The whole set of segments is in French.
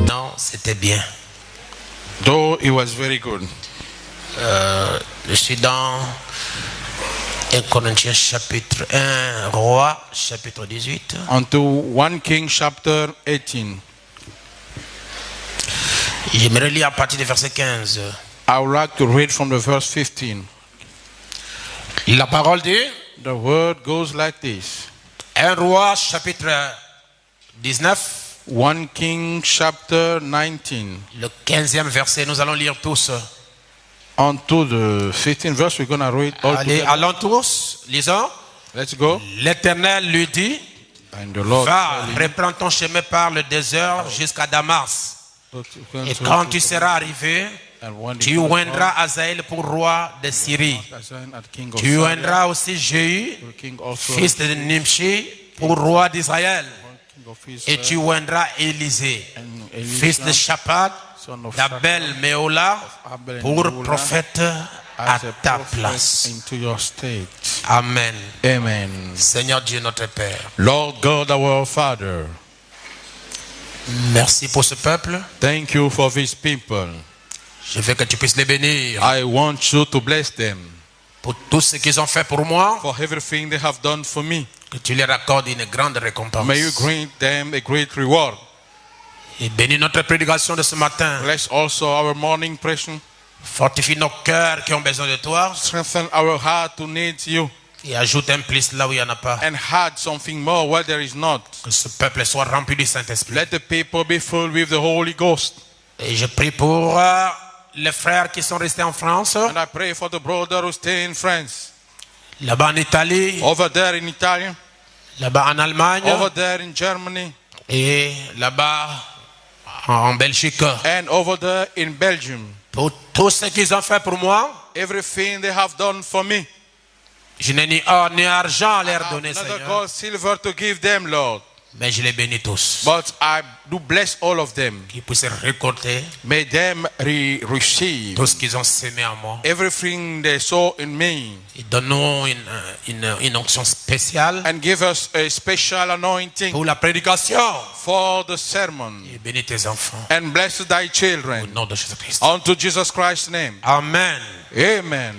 Non, c'était bien. Though it was very good. Je suis dans 1 Corinthiens chapitre 1, Roi chapitre 18. Unto 1 King chapter 18. J'aimerais lire à partir du verset 15. I would like to read from the verse 15. La parole dit, The word goes like this. 1 Roi chapitre 19. 1 King chapter 19. Le 15e verset, nous allons lire tous. Unto the 15th verse, we're going to read all Allez, together. allons tous, lisons. Let's go. L'Éternel lui dit, And the Lord va, said, reprends ton chemin par le désert jusqu'à Damas. Et quand tu seras arrivé, tu oindras Azaël pour roi de Syrie. Tu oindras aussi Jéhu, fils de Nimshi, pour roi d'Israël. Et tu oindras Élisée, fils de Shaphat, d'Abel Méola, pour prophète à ta place. Amen. Amen. Seigneur Dieu notre Père, Lord God our Father, merci pour ce peuple. thank you for these people. Je veux que tu puisses les bénir I want you to bless them pour tout ce qu'ils ont fait pour moi, for everything they have done for me. que tu leur accordes une grande récompense. May you grant them a great reward. Et bénis notre prédication de ce matin. Bless also our morning preaching. Fortifie nos cœurs qui ont besoin de toi. Strengthen our heart to need you. Et ajoute un plus là où il n'y en a pas. And add something more where there is not. Que ce peuple soit rempli du Saint-Esprit. Let the people be full with the Holy Ghost. Et je prie pour les frères qui sont restés en France, And I pray for the brother who stay in France, là-bas en Italie, over there in Italy, là-bas en Allemagne, over there in Germany, et là-bas en Belgique. and over there in Belgium. Pour tout ce qu'ils ont fait pour moi, Everything they have done for me, je n'ai ni or ni argent à leur I donner, have neither Seigneur, gold, silver to give them, Lord. mais je les bénis tous. But I do bless all of them. Qu'ils puissent récolter May them receive tout ce qu'ils ont semé en moi. everything they saw in me, Et donne-nous une onction spéciale and give us a special anointing pour la prédication. for the sermon. Et bénis tes enfants. And bless thy Au children. nom de Jésus-Christ. Unto Jesus Christ's name. Amen. Amen.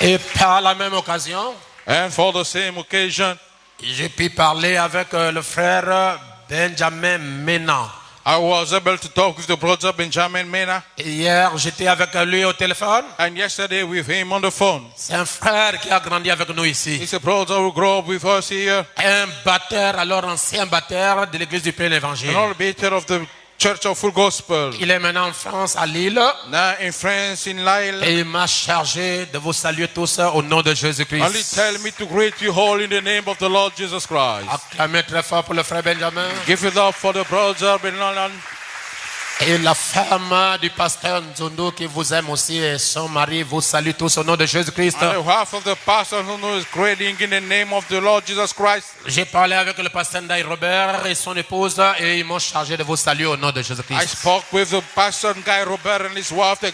Et par la même occasion, And for the same occasion, j'ai pu parler avec le frère Benjamin Mena. I was able to talk with the brother Benjamin Mena. Hier, j'étais avec lui au téléphone. And yesterday with him on the phone. C'est un frère qui a grandi avec nous ici. He's a brother who grew up with us here. Un batteur, alors ancien batteur de l'église du Plein Évangile. An old beater of the Church of Full Gospel. Il est maintenant en France, à Lille. Now in France, in Lille. Et il m'a chargé de vous saluer tous au nom de Jésus-Christ. Only tell me to greet you all in the name of the Lord Jesus Christ. Acclamez très fort pour le frère Benjamin. Give it up for the brother Benjamin. Et la femme du pasteur Nzondo qui vous aime aussi et son mari vous salue tous au nom de Jésus-Christ. On behalf of the pastor who is greeting in the name of the Lord Jesus Christ. J'ai parlé avec le pasteur Ndaï Robert et son épouse et ils m'ont chargé de vous saluer au nom de I Jésus-Christ. spoke with the pastor Guy Robert and his wife. They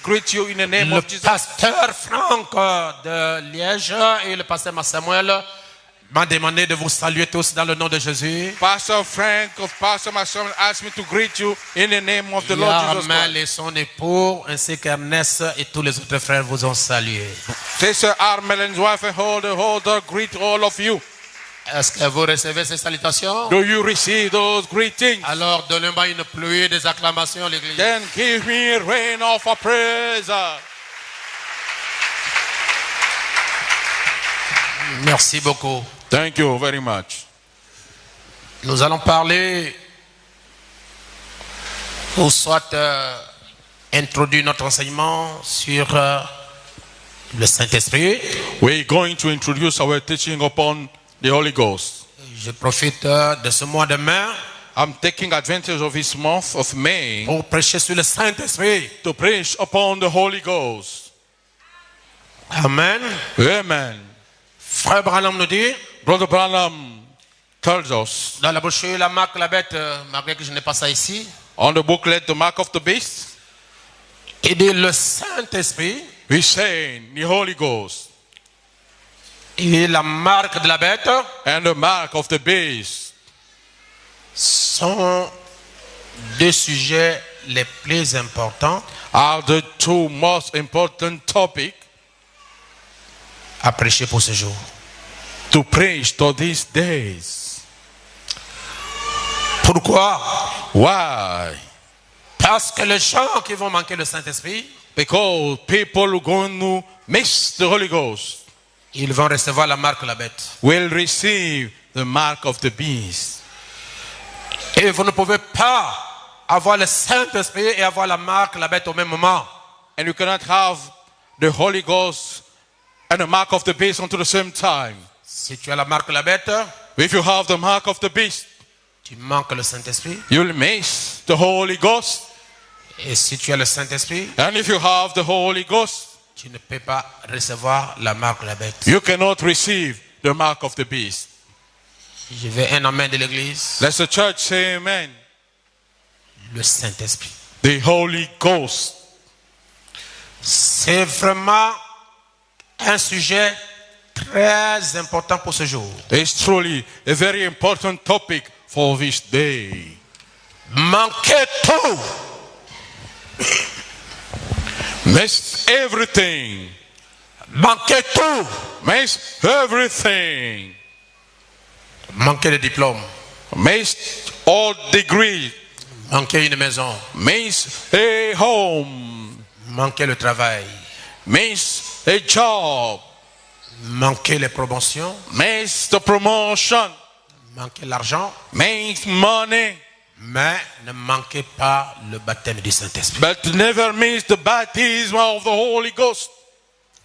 greet you in the name Le of Jesus. pasteur Franck de Liège et le pasteur Samuel m'a demandé de vous saluer tous dans le nom de Jésus. Pastor Frank of Pastor Mason asked me to greet you in the name of the Lord Jesus Yarmel Christ. et son époux ainsi qu'Ernest et tous les autres frères vous ont salué. Sister Armel and his wife and holder greet all of you. Est-ce que vous recevez ces salutations? Do you receive those greetings? Alors donnez-moi une pluie des acclamations l'église. Then give me a rain of a praise. Merci beaucoup. Thank you very much. Nous allons parler ou soit introduire notre enseignement sur le Saint-Esprit. We're going to introduce our teaching upon the Holy Ghost. Je profite de ce mois de mai I'm taking advantage of this month of May pour prêcher sur le Saint-Esprit. to preach upon the Holy Ghost. Amen. Amen. Frère Branham nous dit, Brother Branham tells us dans la brochure, la marque, la bête, malgré que je n'ai pas ça ici, on the booklet, The Mark of the Beast, il dit le Saint-Esprit he's saying the Holy Ghost et la marque de la bête and the mark of the beast sont deux sujets les plus importants are the two most important topics à prêcher pour ce jour. to preach to these days. Pourquoi? Why? Parce que les gens qui vont manquer le Saint-Esprit, Because people who are going to miss the Holy Ghost ils vont recevoir la marque de la bête. will receive the mark of the beast. Et vous ne pouvez pas avoir le Saint-Esprit et avoir la marque de la bête au même moment. And you cannot have the Holy Ghost and the mark of the beast until the same time. Si tu as la marque de la bête, If you have the mark of the beast, tu manques le Saint-Esprit. you'll miss the Holy Ghost. Et si tu as le Saint-Esprit, And if you have the Holy Ghost, tu ne peux pas recevoir la marque de la bête. you cannot receive the mark of the beast. Je veux un amen de l'église. Let the church say amen. Le Saint-Esprit. The Holy Ghost. C'est vraiment un sujet très important pour ce jour. It's truly a very important topic for this day. Manquez tout. Miss everything. Manquez tout. Miss everything. Manquez le diplôme. Miss all degrees. Manquez une maison. Miss a home. Manquez le travail. Miss a job. Manquez les promotions. Miss the promotion. Manquez l'argent. Miss money. Mais ne manquez pas le baptême du Saint-Esprit. But never miss the baptism of the Holy Ghost.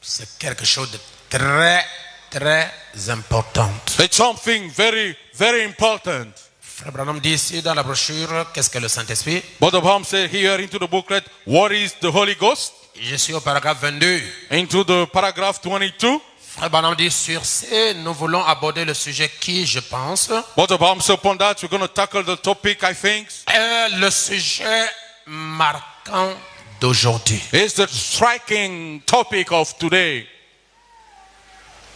C'est quelque chose de très, très important. It's something very, very important. Frère Branham dit ici dans la brochure, qu'est-ce que le Saint-Esprit? But the Bible said here into the booklet, what is the Holy Ghost? Je suis au paragraphe 22. Into the paragraph 22. Frère Branham dit, sur ce, nous voulons aborder le sujet qui, je pense, But the Bible said upon that, we're going to tackle the topic, I think, est le sujet marquant d'aujourd'hui. is the striking topic of today.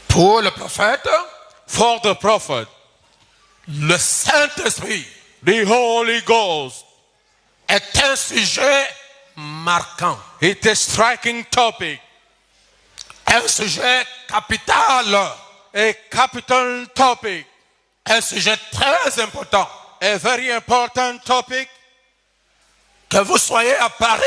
Pour le prophète, For the prophet, le Saint-Esprit the Holy Ghost, est un sujet marquant. it's a striking topic, Un sujet capital. a capital topic, Un sujet très important. a very important topic, Que vous soyez à Paris,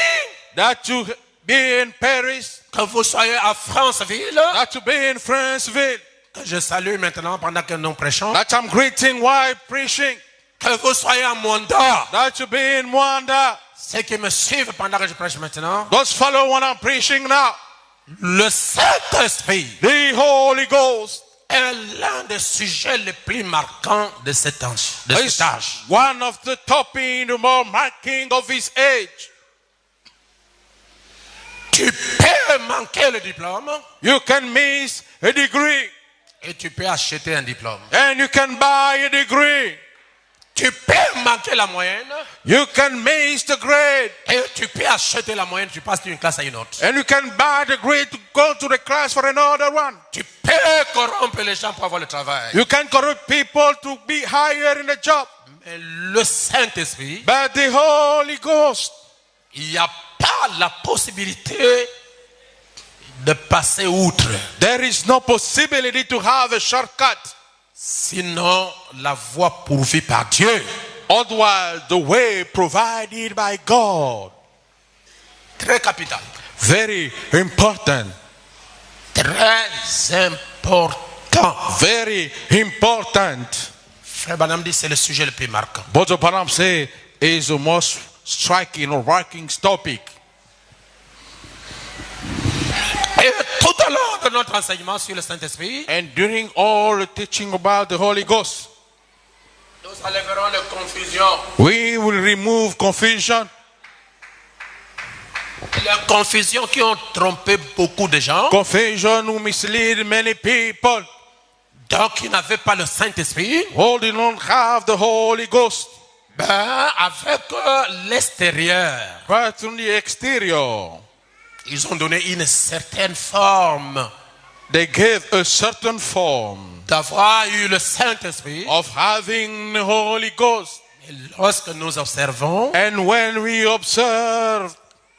that you be in Paris, que vous soyez à Franceville, that you be in Franceville, que je salue maintenant pendant que nous prêchons, that I'm greeting while preaching, que vous soyez à Monda, that you be in Wanda. ceux qui me suivent pendant que je prêche maintenant, Those follow what I'm preaching now. le Saint-Esprit The Holy Ghost est l'un des sujets les plus marquants de cet âge. is one of the topics, the more marking of his age. Tu peux manquer le diplôme You can miss a degree et tu peux acheter un diplôme. and you can buy a degree. Tu peux manquer la moyenne You can miss the grade et tu peux acheter la moyenne, tu passes d'une classe à une autre. and you can buy the grade to go to the class for another one. Tu peux corrompre les gens pour avoir le travail. You can corrupt people to be higher in the job. Mais le Saint-Esprit, But the Holy Ghost, il n'y a pas la possibilité de passer outre. there is no possibility to have a shortcut. Sinon, la voie pourvue par Dieu. Otherwise, the way provided by God. Très capital. Very important. Très important. Very important. Frère Branham dit c'est le sujet le plus marquant. But the Branham say is the most striking or working topic. Et tout au long de notre enseignement sur le Saint-Esprit, And during all the teaching about the Holy Ghost, nous Nous enlèverons la confusion. We will remove confusion. La confusion qui ont trompé beaucoup de gens. Confusion who mislead many people. Donc, ils n'avaient pas le Saint-Esprit. All they don't have the Holy Ghost. Ben, avec l'extérieur, But on the exterior, ils ont donné une certaine forme they gave a certain form d'avoir eu le Saint-Esprit. of having the Holy Ghost. Et lorsque nous observons, And when we observe,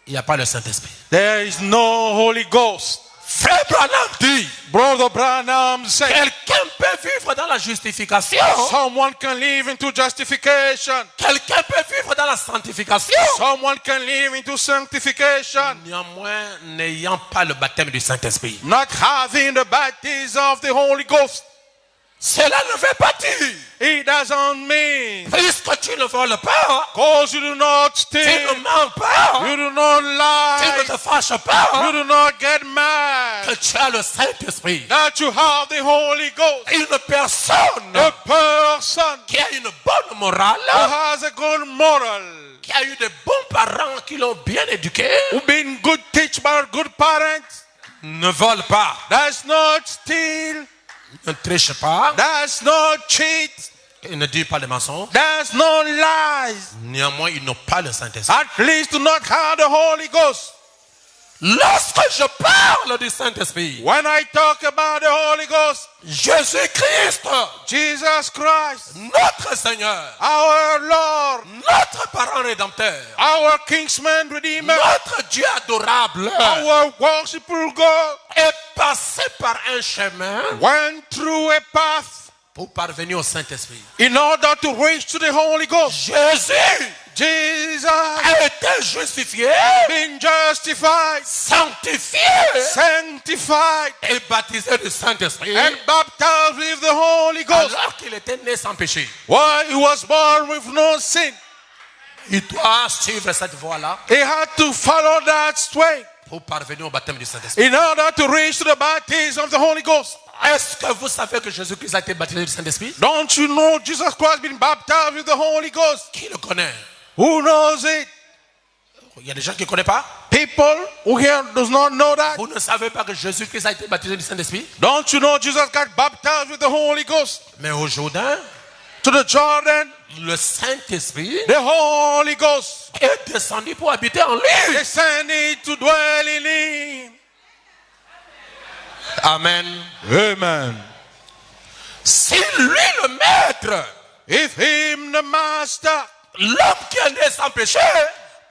il n'y a pas le Saint-Esprit. there is no Holy Ghost. Frère Branham dit, Brother Branham said, quelqu'un peut vivre dans la justification. someone can live into justification. Quelqu'un peut vivre dans la sanctification. Someone can live into sanctification. Néanmoins, n'ayant pas le baptême du Saint-Esprit. Not having the baptism of the Holy Ghost. Cela ne veut pas dire, It doesn't mean, puisque tu ne voles pas, because you do not tu steal, ne mens pas, you do not tu ne lie, te fâches pas, you do not get mad, que tu as le Saint-Esprit. that you have the Holy Ghost. Une personne A person qui a une bonne morale, who has a good moral, qui a eu de bons parents qui l'ont bien éduqué, who been good teach by good parents, ne vole pas, does not steal, ne triche pas, does not cheat, et ne dit pas de mensonges. does not lie. Néanmoins, ils n'ont pas le Saint-Esprit. At least do not have the Holy Ghost. Lorsque je parle du Saint-Esprit, When I talk about the Holy Ghost, Jésus-Christ, Jesus Christ, notre Seigneur, our Lord, notre parent rédempteur, our Kingsman Redeemer, notre Dieu adorable, our worshipful God, est passé par un chemin went through a path pour parvenir au Saint-Esprit. in order to reach to the Holy Ghost. Jésus Jesus a été justifié, been justified, sanctifié sanctified, et baptisé du Saint-Esprit and baptized with the Holy Ghost. alors qu'il était né sans péché. While he was born with no sin, Il doit suivre cette voie-là he had to follow that way pour parvenir au baptême du Saint-Esprit. in order to reach to the baptism of the Holy Ghost. Est-ce que vous savez que Jésus-Christ a été baptisé du Saint-Esprit? Don't you know Jesus Christ been baptized with the Holy Ghost? Qui le connaît? Who knows it? Il y a des gens qui ne connaissent pas. People who here does not know that. Vous ne savez pas que Jésus-Christ a été baptisé du Saint-Esprit? Don't you know Jesus got baptized with the Holy Ghost? Mais au Jourdain, To the Jordan, le Saint-Esprit the Holy Ghost est descendu pour habiter en lui. descended to dwell in him. Amen. Amen. C'est lui le maître, If him the master, l'homme qui est né sans péché,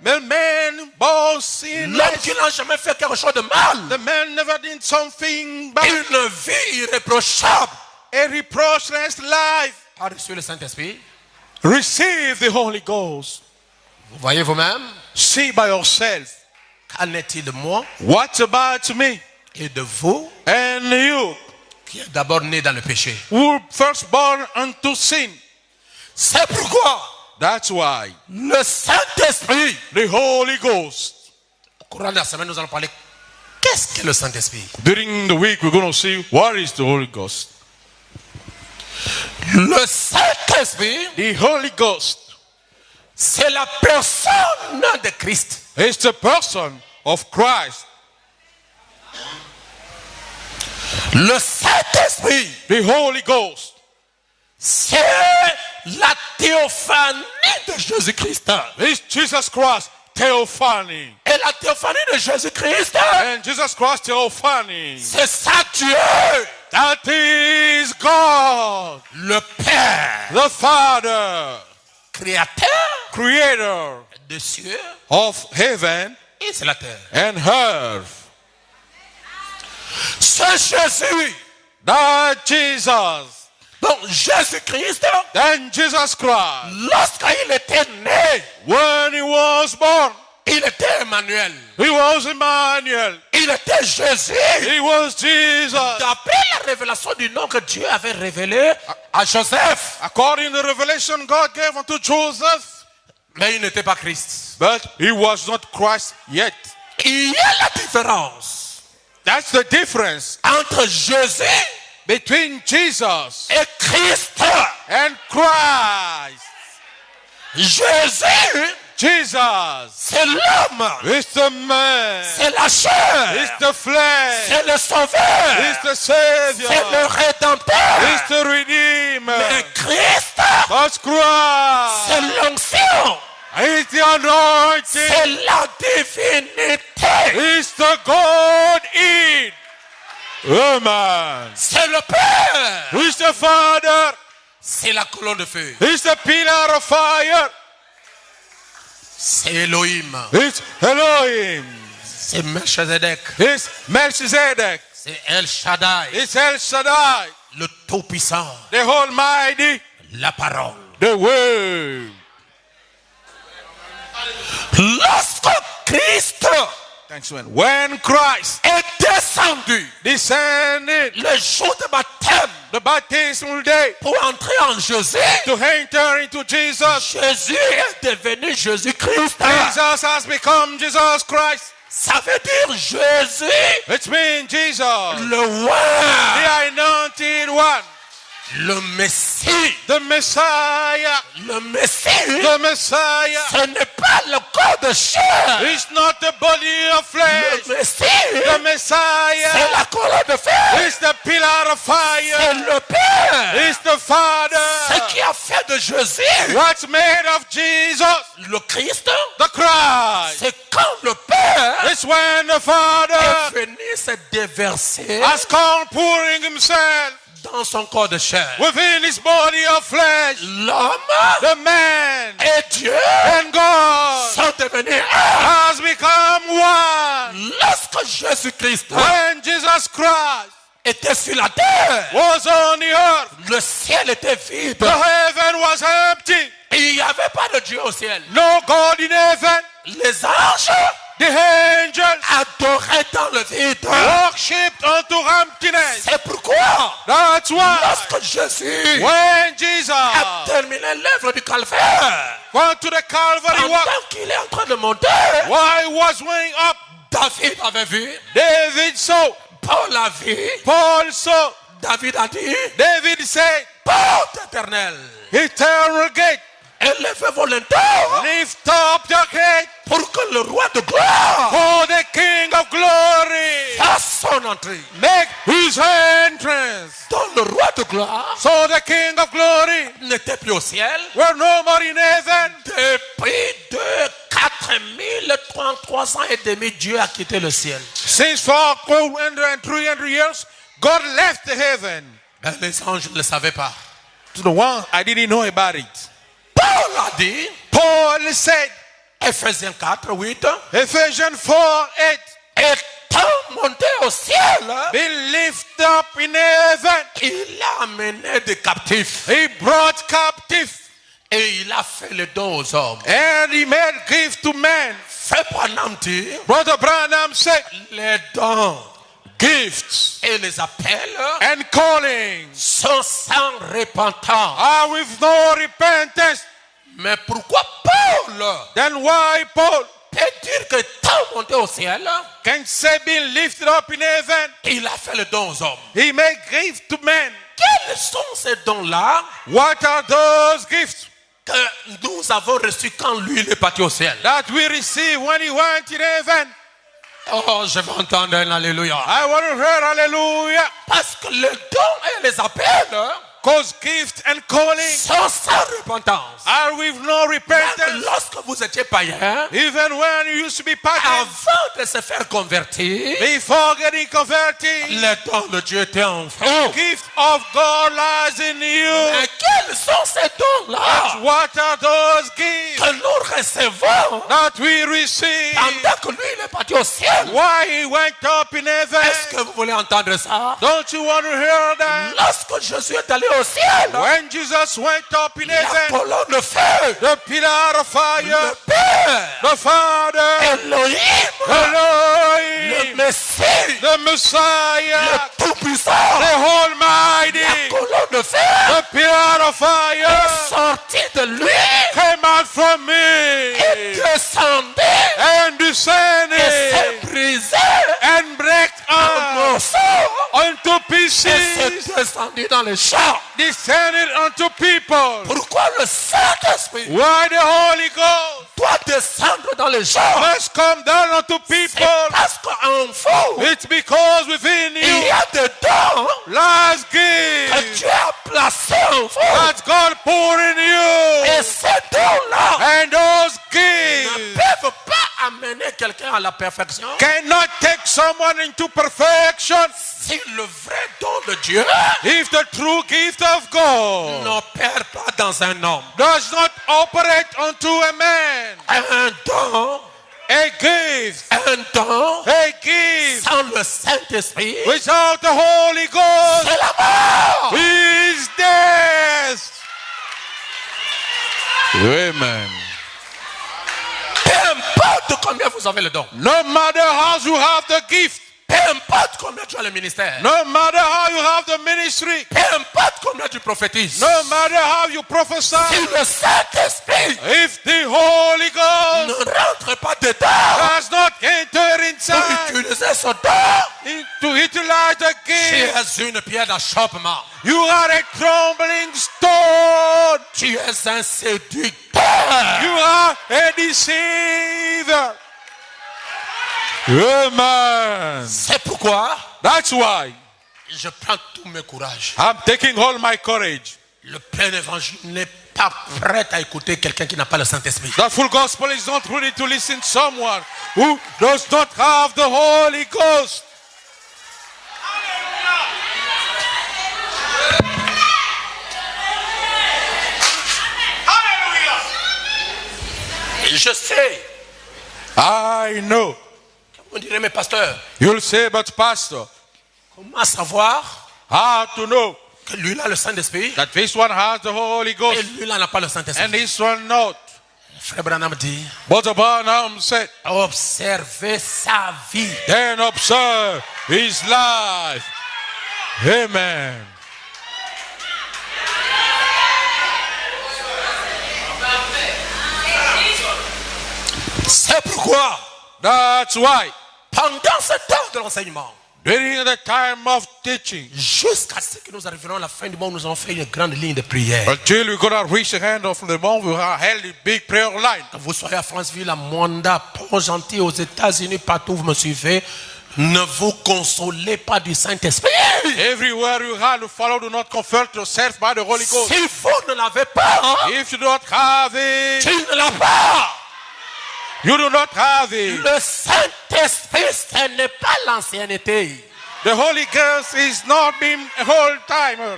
the man born sinless, l'homme qui n'a jamais fait quelque chose de mal, the man never did something bad, une vie irréprochable, a reproachless life, a reçu le Saint-Esprit. receive the Holy Ghost. Vous voyez vous-même, See by yourself. qu'en est-il de moi What about me et de vous and you qui êtes d'abord né dans le péché? who were first born unto sin? C'est pourquoi That's why le Saint-Esprit, the Holy Ghost. au courant de la semaine, nous allons parler. Qu'est-ce que le Saint-Esprit? During the week, we're going to see what is the Holy Ghost. Le Saint-Esprit, The Holy Ghost c'est la personne de Christ. is the person of Christ. Le Saint-Esprit, The Holy Ghost c'est la théophanie de Jésus-Christ. is Jesus Christ, Theophany. Et la théophanie de Jésus-Christ, And Jesus Christ, Theophany. c'est ça Dieu, That is God, le Père, the Father, créateur Creator des cieux of heaven et de la terre. and earth. C'est Jésus. That Jesus, Donc Jésus-Christ, then Jesus Christ, lorsqu'il était né, when he was born, il était Emmanuel. he was Emmanuel. Il était Jésus. He was Jesus. D'après la révélation du nom que Dieu avait révélé à Joseph. According to the revelation God gave unto Joseph, Mais il n'était pas Christ. but he was not Christ yet. Il y a la différence That's the difference entre Jésus between Jesus et Christ. And Christ, Jésus, Jesus, c'est l'homme, is the man, c'est la chair, is the flesh, c'est le sauveur, is the Savior, c'est le rédempteur. is the Redeemer. Mais Christ, But Christ c'est l'onction, is the anointing, c'est la divinité, is the God in. Amen. c'est le Père, Is the Father, c'est la colonne de feu, is the pillar of fire, c'est Elohim, is Elohim, c'est Melchizedek, is Melchizedek, c'est El Shaddai, is El Shaddai, le Tout-Puissant, the Almighty, la parole. the Word. Lorsque Christ Thanks, man. When Christ est descendu descended le jour de baptême the baptismal day pour entrer en Jésus, to enter into Jesus, Jésus est devenu Jésus-Christ. Jesus has become Jesus Christ. Ça veut dire Jésus, It means Jesus, le roi, the anointed one, le Messie. the Messiah, Le Messie, the Messiah. ce n'est pas le corps de chair. It's not the body of flesh. Le Messie, The c'est Messiah la colonne de fer. is the pillar of C'est fire. le Père. It's the Father. Ce qui a fait de Jésus What's made of Jesus? le Christ, The Christ. c'est quand le Père It's when the est Father venu se déverser has come pouring himself dans son corps de chair. within his body of flesh. L'homme The man et Dieu and God sont devenus un. has become one. Lorsque Jésus-Christ When Jesus Christ était sur la terre, was on the earth, le ciel était vide. the heaven was empty. Et il n'y avait pas de Dieu au ciel. No God in heaven. Les anges The angels adoraient dans le vide. worshipped unto emptiness. C'est pourquoi, That's why lorsque Jésus when Jesus a terminé l'œuvre du calvaire, went to the Calvary pendant walk, qu'il est en train de monter, while he was going up, David avait vu, David saw, Paul a vu, Paul saw, David a dit, David said, porte éternelle, eternal gate, élevez vos linteaux lift up your head pour que le roi de gloire for the King of glory. fasse son entrée. Make his entrance. Donc le roi de gloire So the King of glory n'était plus au ciel were no more in heaven. depuis 4300 ans et demi. Dieu a quitté le ciel. Since 400 and 300 years, God left the heaven. Mais les anges ne le savaient pas. To the one I didn't know about it. Paul a dit, Paul said, Ephésiens 4, 8, Ephesians 4:8, étant monté au ciel, be lifted up in heaven. il a amené des captifs He brought captive et il a fait le don aux hommes. and he made gift to men. Frère Branham dit, Brother Branham said, les dons gifts et les appels and callings sont sans repentance. are with no repentance. Mais pourquoi Paul Then why Paul peut dire que étant monté au ciel, can say being lifted up in heaven, il a fait le don aux hommes? he made gift to men? Quels sont ces dons-là What are those gifts que nous avons reçus quand lui il est parti au ciel? that we receive when he went in heaven? Oh, je vais entendre un alléluia. I want to hear hallelujah. Parce que les dons et les appels Because gift and calling sont sans repentance. are with no Même repentance. lorsque vous étiez païen, Even when you used to be pagan, avant de se faire convertir, before getting converted, les dons de Dieu étaient en vous. gift of God lies in you. Mais quels sont ces dons-là What are those gifts que nous recevons that we receive? pendant que lui il est parti au ciel? Why he went up in Est-ce heaven? que vous voulez entendre ça? Don't you want to hear that? Lorsque Jésus est allé au ciel, When Jesus went up in la heaven, colonne de feu, the pillar of le fire, Père, the Father, Elohim, le Elohim, Messie, the Messiah, le Tout-Puissant, the Almighty, la colonne de feu the pillar of est fire sortie de lui came out from et me descendait and et descended s'est brisé and break en up morceaux unto pieces species s'est descendu dans les champs. descended unto people. Pourquoi le Saint-Esprit Why the Holy Ghost doit descendre dans les champs? must come down unto C'est people? parce qu'en vous, It's because within il you y a des dons lies que gifts Dieu a placés en vous. that God poured in you. Et ces dons-là And those ne gifts peuvent pas amener quelqu'un à la perfection cannot take someone into perfection si le vrai don de Dieu if the true gift of God n'opère pas dans un homme. does not operate unto a man. Un don, A gift, un gift sans le Saint-Esprit, without the Holy Ghost c'est la mort. is death. Amen. Peu importe combien vous avez le don, No matter how you have the gift, peu importe combien tu as le ministère, no matter how you have the ministry, peu importe combien tu prophétises, no matter how you prophesy, si le Saint-Esprit if the Holy ne Ghost rentre pas dedans does not enter pour inside utiliser ce don, to utilize the tu gift, es une pierre d'achoppement. you are a trembling stone. Tu es un séducteur. You are a deceiver. Amen. C'est pourquoi That's why je prends tout mes courages. I'm taking all my courage. Le plein évangile n'est pas prêt à écouter quelqu'un qui n'a pas le Saint-Esprit. The full gospel is not ready to listen to someone who does not have the Holy Ghost. Je sais. I know. On dirait, mes pasteurs, You'll say, but pastor, comment savoir how to know que lui a le Saint-Esprit that this one has the Holy et Ghost lui là n'a pas le and Saint-Esprit? this one not? Frère Branham dit, But Abraham said, observez sa vie. then observe his life. Amen. C'est pourquoi, That's why, pendant ce temps de l'enseignement, during the time of teaching, jusqu'à ce que nous arriverons à la fin du monde, nous avons fait une grande ligne de prière. until we're going to reach the end of the month, we have held a big prayer line. Que vous soyez à Franceville, à Mwanda, Port-Gentil, aux États-Unis, partout où vous me suivez, ne vous consolez pas du Saint-Esprit. Everywhere you have to follow, do not comfort yourself by the Holy Ghost. Si vous ne l'avez pas, If you don't have it, tu ne l'as pas. you do not have it. Le Saint-Esprit, ce n'est pas l'ancienneté. The Holy Ghost is not being a whole timer.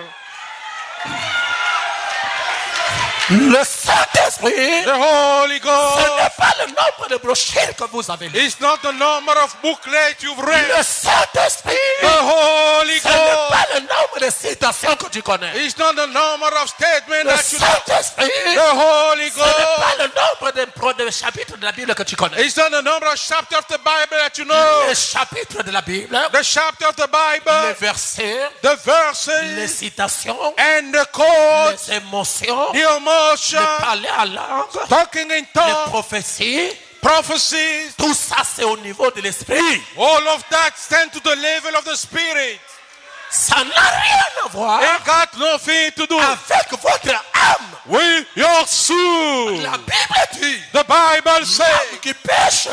Le Saint-Esprit, The Holy ce Ghost n'est pas le nombre de brochures que vous avez lues. is not the number of booklets you've read. Le Saint-Esprit, The Holy ce n'est Ghost pas le nombre de citations que tu connais. is not the number of statements Le that you know. Saint-Esprit, The Holy ce n'est pas Ghost le nombre de chapitres de la Bible que tu connais. is not the number of chapters of the Bible that you know. Les chapitres de la Bible, The chapter of the les Bible, versets, the les verses, citations, and the quotes, les émotions, the les emotion, parler à langue, talking in les tongues, prophéties. prophecies. Tout ça, c'est au niveau de l'esprit. All of that stand to the level of the Spirit. Ça n'a rien à voir It got nothing to do avec votre âme. with your soul. La Bible dit, The Bible says l'âme qui pêche,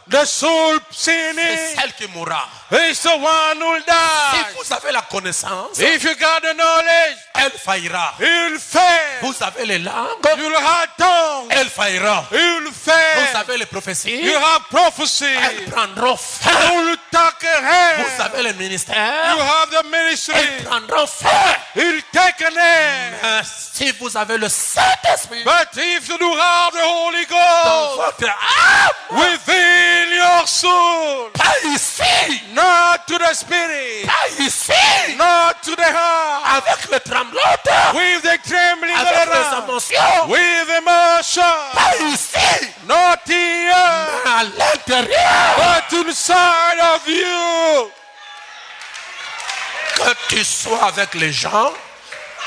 the soul c'est sinning celle qui mourra. is the one who will Si die. vous avez la connaissance, If you got the knowledge, elle faillira. you'll fail. Vous avez les langues, You'll have tongue. elle faillira. You'll Vous fail. avez les prophéties, You have prophecy. elles prendront fin. You'll take a Vous hand. avez le You ministère, have the elles ministry. prendront fin. You'll take a hand. Mais si vous avez le Saint-Esprit But if you do have the Holy dans Ghost votre âme, within your soul, pas ici, not to the spirit, pas ici, not to the heart, avec le tremblote, with the trembling avec les around, émotions, with emotion, pas ici, not here, à l'intérieur. but inside of you. Que tu sois avec les gens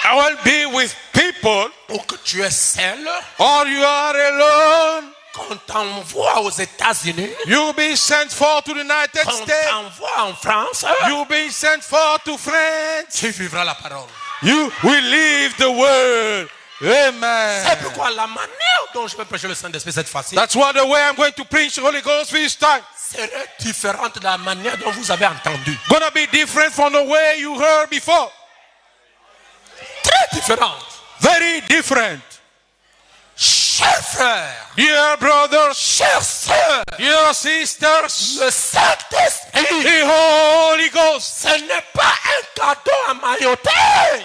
I will be with people, ou que tu es seul, or you are alone, Qu'on t'envoie aux États-Unis. You'll be sent for to the United Qu'on States. t'envoie en France. You'll be sent for to France. Tu vivras la parole. You will live the word. Amen. C'est pourquoi la manière dont je vais prêcher le Saint-Esprit cette fois-ci That's why the way I'm going to preach the Holy Ghost this time serait différente de la manière dont vous avez entendu. gonna be different from the way you heard before. Très différente. Very different. Chers frères, Dear brothers, chères sœurs, dear sisters, le Saint-Esprit, the Holy Ghost ce n'est pas un cadeau emmailloté.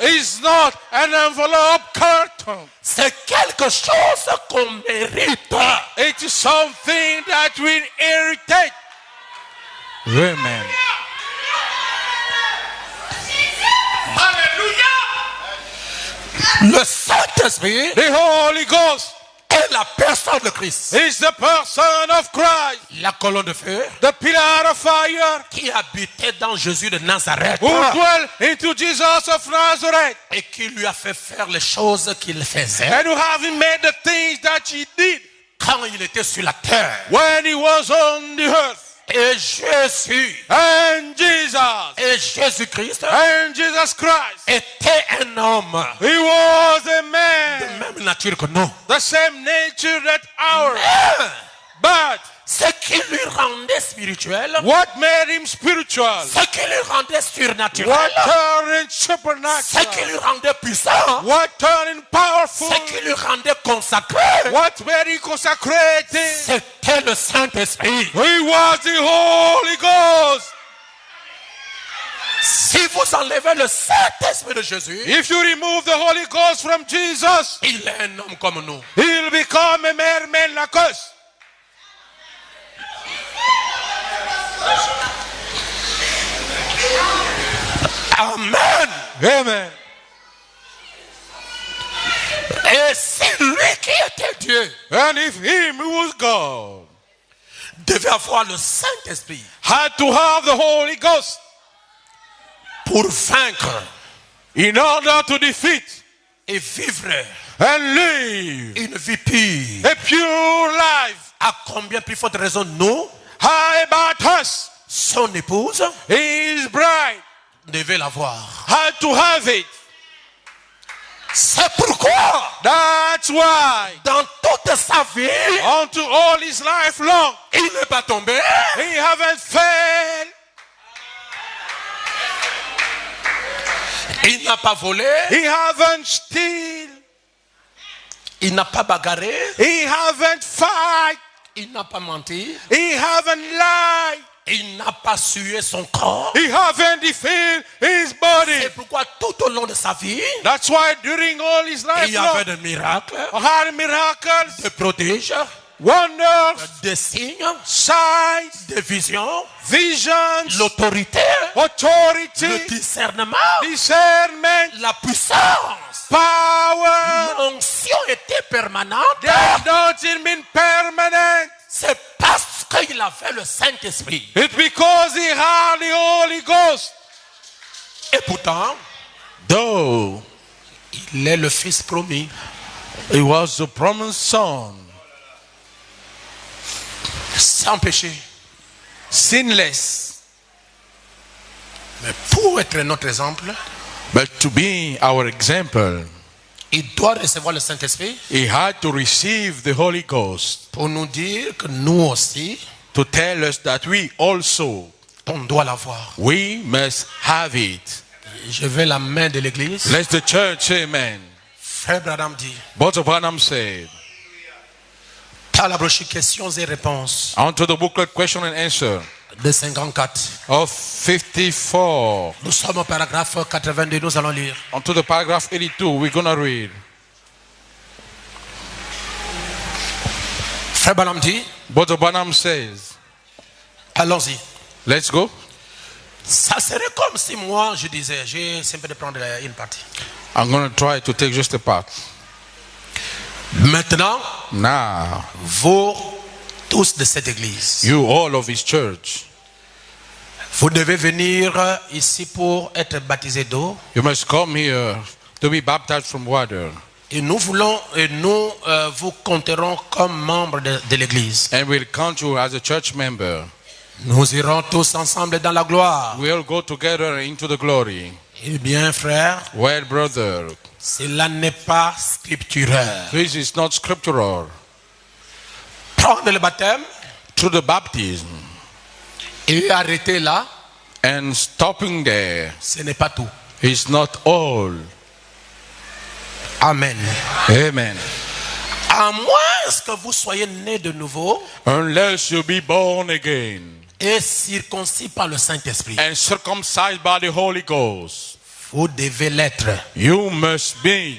is not an envelope curtain. C'est quelque chose qu'on mérite. It's something that we inherit. Amen. Le Saint-Esprit The Holy Ghost est la personne de Christ. is the person of Christ, La colonne de feu the pillar of fire, qui habitait dans Jésus de Nazareth who dwelt into Jesus of Nazareth, et qui lui a fait faire les choses qu'il faisait and who having made the things that he did quand il était sur la terre. when he was on the earth. Et Jésus And Jesus, et Jésus-Christ and Jesus Christ, était un homme he was a de man, même nature que nous. the same nature that ours. Mais But ce qui lui rendait spirituel, what made him spiritual? ce qui lui rendait surnaturel, What turned him ce qui supernatural? lui rendait puissant, What turned him powerful? ce qui lui rendait consacré, What made him consecrated? c'était le Saint-Esprit. He was the Holy Ghost. Si vous enlevez le Saint-Esprit de Jésus, If you remove the Holy Ghost from Jesus, il est un homme comme nous. he'll become a mere man like us. Amen. Amen. Et c'est lui qui était Dieu And if him who was God devait avoir le Saint-Esprit had to have the Holy Ghost pour vaincre in order to defeat et vivre and live une vie pure, a pure life, à combien plus forte raison nous, how about us? son épouse, His bride devait l'avoir. had to have it. C'est pourquoi That's why dans toute sa vie, unto all his life long, il n'est pas tombé, he haven't failed. il n'a pas volé, He haven't steal. il n'a pas bagarré, He haven't fight. il n'a pas menti, He haven't lied. il n'a pas sué son corps. He haven't defeated his body. C'est pourquoi tout au long de sa vie, That's why during all his life il y avait long, des miracles, had miracles, des prodiges, wonders, des signes, signs, des visions, visions, l'autorité, authority, le discernement, discernment, la puissance. power. L'onction était permanente. The anointing mean permanent. C'est parce qu'il avait le Saint-Esprit. It's because he had the Holy Ghost. Et pourtant, Though il est le Fils promis. he was the promised son, Sans péché. sinless, Mais pour être notre exemple, but to be our example, il doit recevoir le Saint-Esprit he had to receive the Holy Ghost pour nous dire que nous aussi, to tell us that we also, on doit l'avoir. we must have it. Je veux la main de l'Église. Let the church say amen. Frère Branham dit, Brother Branham said, par la brochure questions et réponses onto the booklet question and answer de 54. of 54, Nous sommes au paragraphe 82, nous allons lire. onto the paragraph 82, we're going to read. Frère Branham dit, Brother Branham says, allons-y. let's go. Ça serait comme si moi, je disais, j'ai simplement de prendre une partie. I'm going to try to take just a part. Maintenant, Now, vous tous de cette église, you all of his church, vous devez venir ici pour être baptisé d'eau you must come here to be baptized from water Et nous vous compterons comme membre de l'église. And we'll count you as a church member. Nous irons tous ensemble dans la gloire. We'll go together into the glory. Eh bien, frère, Well, brother, cela n'est pas scripturaire. this is not scriptural. Prendre le baptême Through the baptism et arrêter là, and stopping there ce n'est pas tout. is not all. Amen. Amen. À moins que vous soyez né de nouveau Unless you be born again et circoncis par le Saint-Esprit, and circumcised by the Holy Ghost, vous devez l'être. you must be.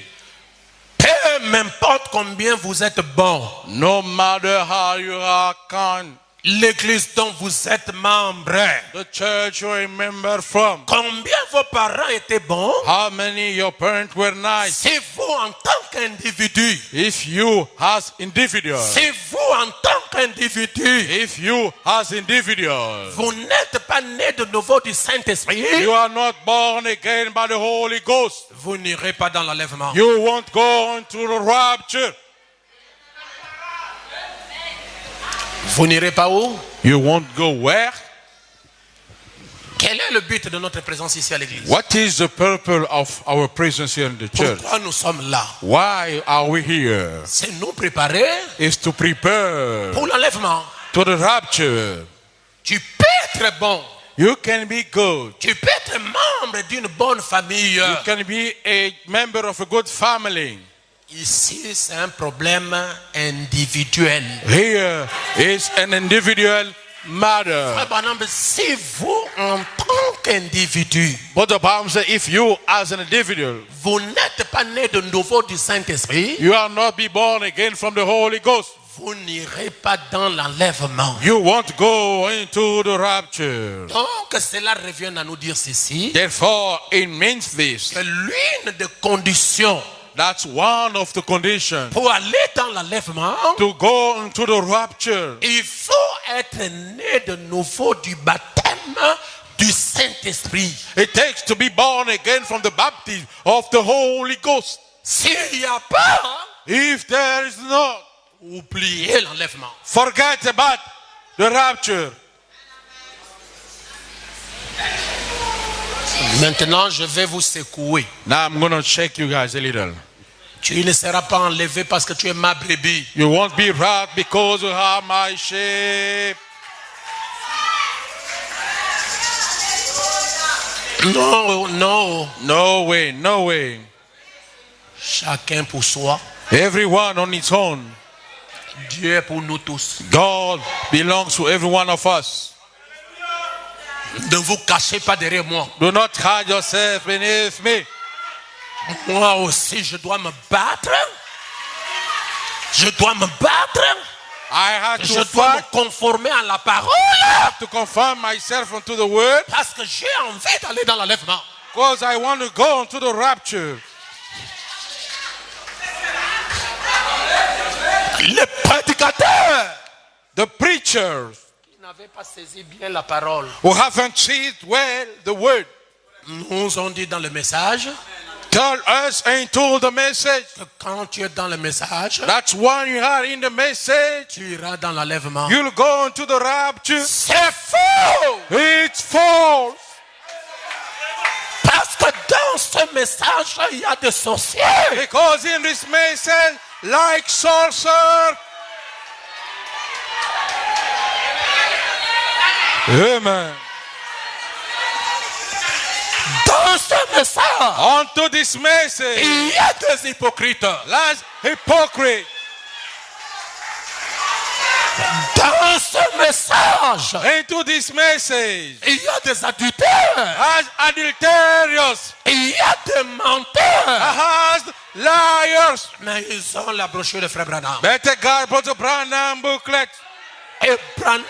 Peu m'importe combien vous êtes bon, No matter how you are kind, l'église dont vous êtes membre, the church you're a member from, combien vos parents étaient bons, how many your parents were nice, c'est vous en tant qu'individu. if you as individual, C'est vous en tant qu'individu. if you as individual, Vous n'êtes pas né de nouveau du Saint-Esprit. you are not born again by the Holy Ghost, Vous n'irez pas dans l'enlèvement. you won't go into the rapture. Vous n'irez pas où? You won't go where? Quel est le but de notre présence ici à l'église? What is the purpose of our presence here in the church? Pourquoi nous sommes là? Why are we here? C'est nous préparer Is to prepare pour l'enlèvement. to the rapture. Tu peux être bon. You can be good. Tu peux être membre d'une bonne famille. You can be a member of a good family. Ici, c'est un problème individuel. Here is an individual matter. Si vous, en tant qu'individu, But the Bible says if you as an individual, vous n'êtes pas né de nouveau du Saint-Esprit, you are not be born again from the Holy Ghost, vous n'irez pas dans l'enlèvement. you won't go into the rapture. Donc, cela revient à nous dire ceci, Therefore, it means this. que l'une des conditions That's one of the conditions pour aller dans l'enlèvement, to go into the rapture. il faut être né de nouveau du baptême du Saint-Esprit. It takes to be born again from the baptism of the Holy Ghost. S'il n'y a pas, If there is not, oubliez l'enlèvement. forget about the rapture. Maintenant, je vais vous secouer. Now I'm going to shake you guys a little. Tu ne seras pas enlevé parce que tu es ma brebis. You won't be wrapped because you are my sheep. Non, non. No way, no way. Chacun pour soi. Everyone on its own. Dieu est pour nous tous. God belongs to every one of us. Ne vous cachez pas derrière moi. Do not hide yourself beneath me. Moi aussi, je dois me battre. Je dois me battre. I have Je to dois me fight. conformer à la parole. I have to conform myself unto the word Parce que j'ai envie d'aller dans l'enlèvement. because I want to go into the rapture. Les prédicateurs The preachers qui n'avaient pas saisi bien la parole who haven't seen well the word nous ont dit dans le message tell us into the message. que quand tu es dans le message, That's why you are in the message. tu iras dans l'enlèvement. You'll go into the rapture. C'est faux! It's false. Parce que dans ce message, il y a des sorciers. Because in this message, like sorcerer. Amen. Dans ce message, Onto this message, il y a des hypocrites. last hypocrite. Dans ce message, Into this message, il y a des adultères. as adulterous, Il y a des menteurs. as liars. Mais ils ont la brochure de Frère Branham. Better God put a Branham booklet. Et Branham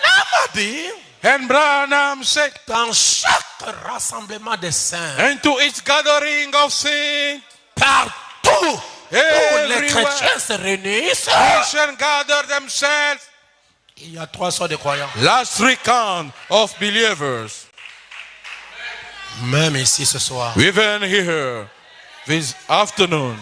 a dit, And Branham said, dans chaque rassemblement des saints, into its gathering of saints, partout où les everywhere, chrétiens se réunissent, Christians gather themselves. il y a 3 sortes de croyants. Last three count of believers. Même ici ce soar. Even here, this afternoon,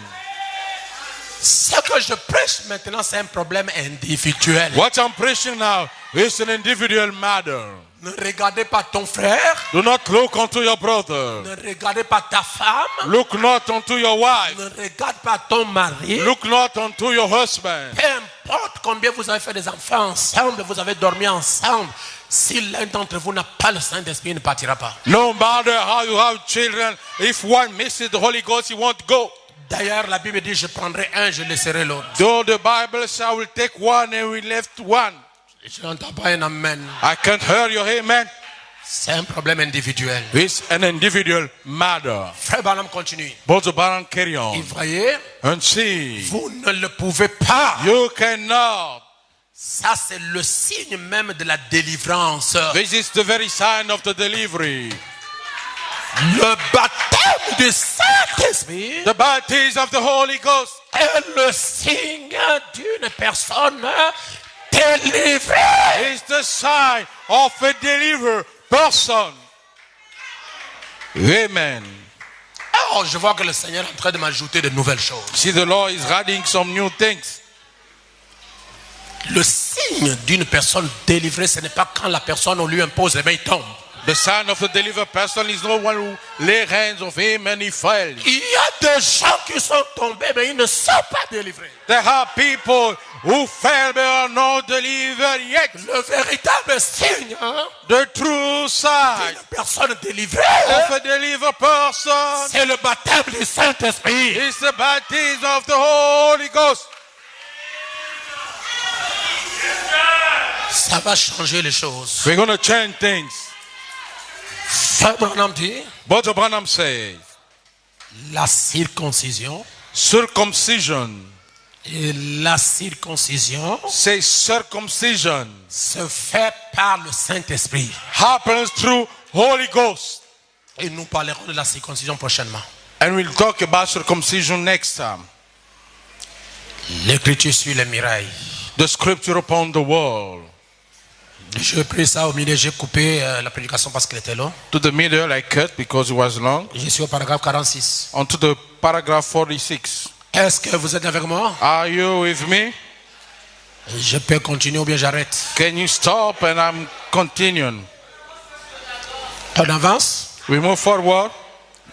Ce que je prêche maintenant, c'est un problème individuel. What I'm preaching now is an individual matter. Ne regardez pas ton frère. Do not look unto your brother. Ne regardez pas ta femme. Look not unto your wife. Ne regarde pas ton mari. Look not unto your husband. Peu importe combien vous avez fait des enfants ensemble, vous avez dormi ensemble. Si l'un d'entre vous n'a pas le Saint-Esprit, il ne partira pas. No matter how you have children, if one misses the Holy Ghost, he won't go. D'ailleurs, la Bible dit, je prendrai un, je laisserai l'autre. Though the Bible says, I will take one and we left one. Je n'entends pas un amen. I can't hear your amen. C'est un problème individuel. It's an individual matter. Frère Branham continue. Brother Branham, carry on. Et voyez, And see, vous ne le pouvez pas. you cannot. Ça, c'est le signe même de la délivrance. This is the very sign of the delivery. Le baptême du Saint-Esprit The baptism of the Holy Ghost est le signe d'une personne délivrée. is the sign of a delivered person. Amen. Oh, je vois que le Seigneur est en train de m'ajouter de nouvelles choses. See, the Lord is adding some new things. Le signe d'une personne délivrée, ce n'est pas quand la personne, on lui impose, les mains tombent. The sign of a delivered person is no one who lay hands on him and he falls. Il y a des gens qui sont tombés, mais ils ne sont pas délivrés. There are people who fell but are not delivered yet. Le véritable signe The true sign d'une personne délivrée, of a delivered person c'est le baptême du Saint-Esprit. is the baptism of the Holy Ghost. Ça va changer les choses. We're going to change things. Frère Branham dit, Brother Branham says, la circoncision circumcision. et la circoncision Say circumcision se fait par le Saint-Esprit. happens through Holy Ghost. Et nous parlerons de la circoncision prochainement. And we'll talk about circumcision next time. L'écriture suit les murailles. The scripture upon the wall. Je pris ça au milieu, j'ai coupé la prédication parce qu'elle était longue. To the middle I cut because it was long. Je suis au paragraphe 46. Onto the paragraph 46. Est-ce que vous êtes avec moi? Are you with me? Je peux continuer ou bien j'arrête? Can you stop and I'm continuing? On avance? We move forward.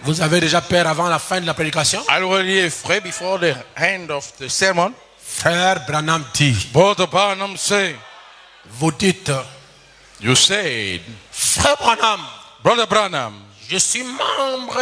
Vous avez déjà peur avant la fin de la prédication? I will be afraid before the end of the sermon. Frère Branham dit, Brother Branham say, vous dites, you said, Frère Branham, Brother Branham, je suis membre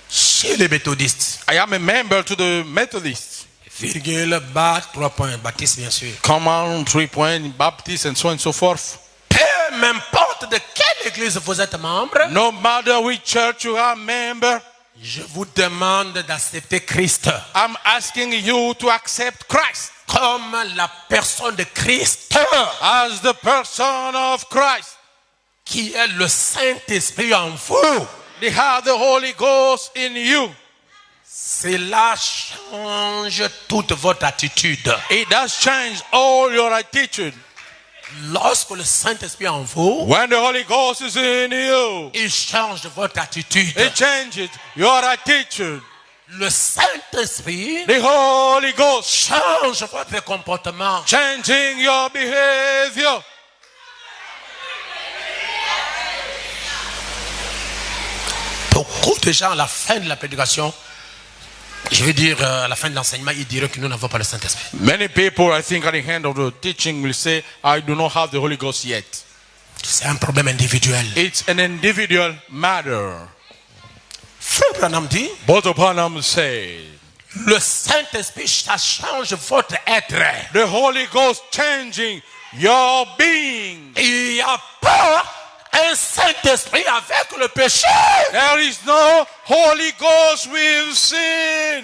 chez les méthodistes. I am a member to the Methodists. Virgule, bas, 3 points, baptiste bien sûr. Come on, 3 points, Baptist and so on and so forth. Peu m'importe de quelle église vous êtes membre, No matter which church you are member, je vous demande d'accepter Christ I'm asking you to accept Christ comme la personne de Christ, as the person of Christ. qui est le Saint-Esprit en vous. They have the Holy Ghost in you. Cela change toute votre attitude. It does change all your attitude. Lorsque le Saint-Esprit est en vous, When the Holy Ghost is in you, il change votre attitude. it changes your attitude. Le Saint-Esprit The Holy Ghost change votre comportement. changing your behavior. Beaucoup de gens, à la fin de la prédication, je veux dire à la fin de l'enseignement, ils diraient que nous n'avons pas le Saint-Esprit. Many people, I think, at the end of the teaching will say, I do not have the Holy Ghost yet. C'est un problème individuel. It's an individual matter. Frère Branham dit, Brother Branham said, le Saint-Esprit, ça change votre être. the Holy Ghost changing your being. Il n'y a pas un Saint-Esprit avec le péché. There is no Holy Ghost with sin.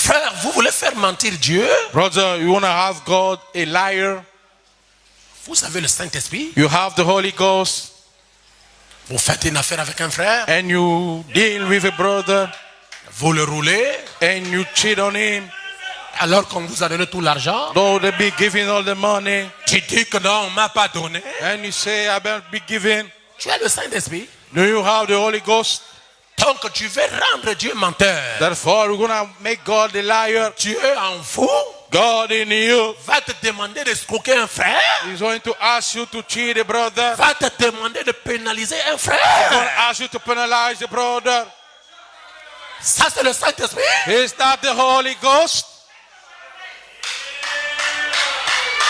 Frère, vous voulez faire mentir Dieu? Brother, you want to have God a liar? Vous avez le Saint-Esprit. You have the Holy Ghost Vous faites une affaire avec un frère. and you deal with a brother Vous le roulez. and you cheat on him. Alors qu'on vous a donné tout l'argent. Though they be giving all the money Tu dis que non, on ne m'a pas donné. and you say, I better be giving. Tu as le Saint-Esprit. Do you have the Holy Ghost? Donc tu veux rendre Dieu menteur. Therefore, we're going to make God a liar. Dieu en vous God in you va te demander d'escroquer un frère. is going to ask you to cheat a brother. Va te demander de pénaliser un He's going frère. to ask you to penalize a brother. Ça c'est le Saint-Esprit. Is that the Holy Ghost?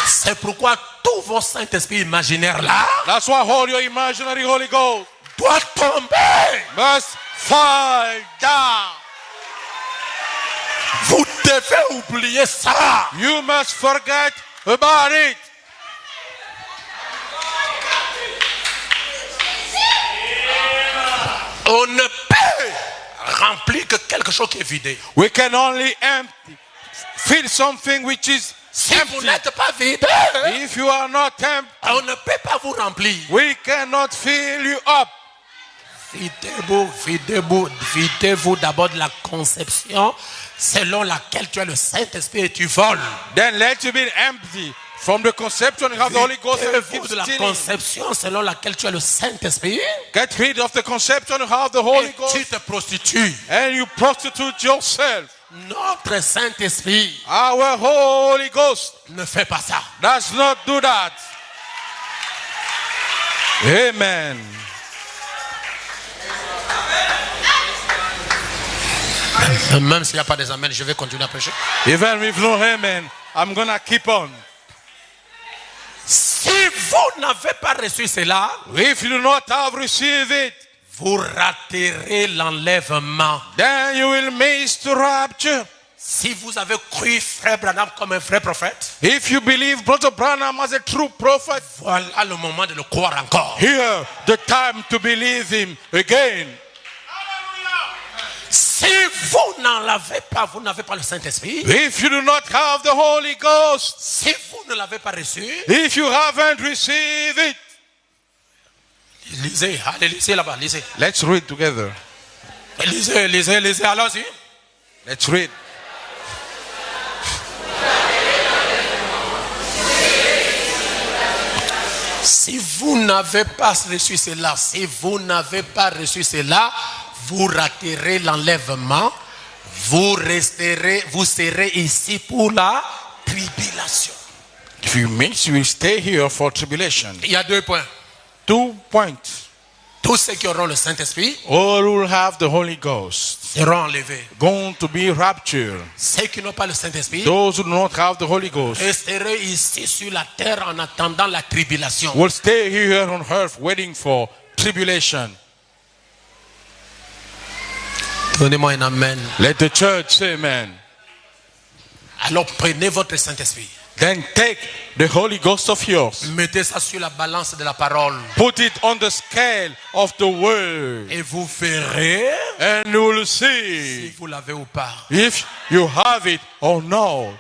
C'est pourquoi tous vos Saint-Esprits imaginaires là That's why all your imaginary Holy Ghost doivent tomber. must fall down. Vous devez oublier ça. You must forget about it. On ne peut remplir que quelque chose qui est vidé. We can only empty, fill something which is Si vous empty. n'êtes pas vide, If you are not empty, on ne peut pas vous remplir. we cannot fill you up. Videz-vous d'abord de la conception selon laquelle tu as le Saint-Esprit et tu voles. Then let you be empty. From the conception you have the Holy Ghost and Videz-vous keep de la stealing. conception selon laquelle tu as le Saint-Esprit Get rid of the conception you have the Holy et Ghost tu te prostitues. and you prostitute yourself. Notre Saint-Esprit Our Holy Ghost ne fait pas ça. does not do that. Amen. Même s'il n'y a pas des amens, je vais continuer à prêcher. Even with no amen, I'm going to keep on. Si vous n'avez pas reçu cela, If you do not have received it, vous raterez l'enlèvement. then you will miss the rapture. Si vous avez cru frère Branham comme un vrai prophète, If you believe Brother Branham as a true prophet, voilà le moment de le croire encore. here the time to believe him again. Si vous n'en l'avez pas, vous n'avez pas le Saint-Esprit. If you do not have the Holy Ghost, Si vous ne l'avez pas reçu, if you haven't received it, lisez, allez, lisez là-bas, lisez. let's read together. Lisez, allons-y. Let's read. Si vous n'avez pas reçu cela, vous raterez l'enlèvement, vous serez ici pour la tribulation. If you miss, you will stay here for tribulation. Il y a 2 points. 2 points. Tous ceux qui auront le Saint-Esprit All who will have the Holy Ghost seront enlevés. going to be raptured. Ceux qui n'ont pas le Saint-Esprit Those who do not have the Holy Ghost resteront ici sur la terre en attendant la tribulation. will stay here on earth waiting for tribulation. Donnez-moi un amen. Let the church say amen. Alors prenez votre Saint-Esprit. Then take the Holy Ghost of yours. Mettez ça sur la balance de la parole. Put it on the scale of the word. Et vous verrez And you will si see vous l'avez ou pas. if you have it or not.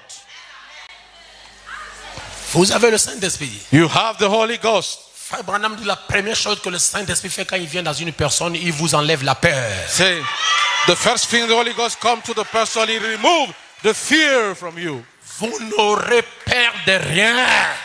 Vous avez le Saint-Esprit. You have the Holy Ghost. Frère Branham dit la première chose que le Saint-Esprit fait quand il vient dans une personne, il vous enlève la peur. Say, the first thing the Holy Ghost comes to the person, he remove the fear from you. Vous n'aurez peur de rien.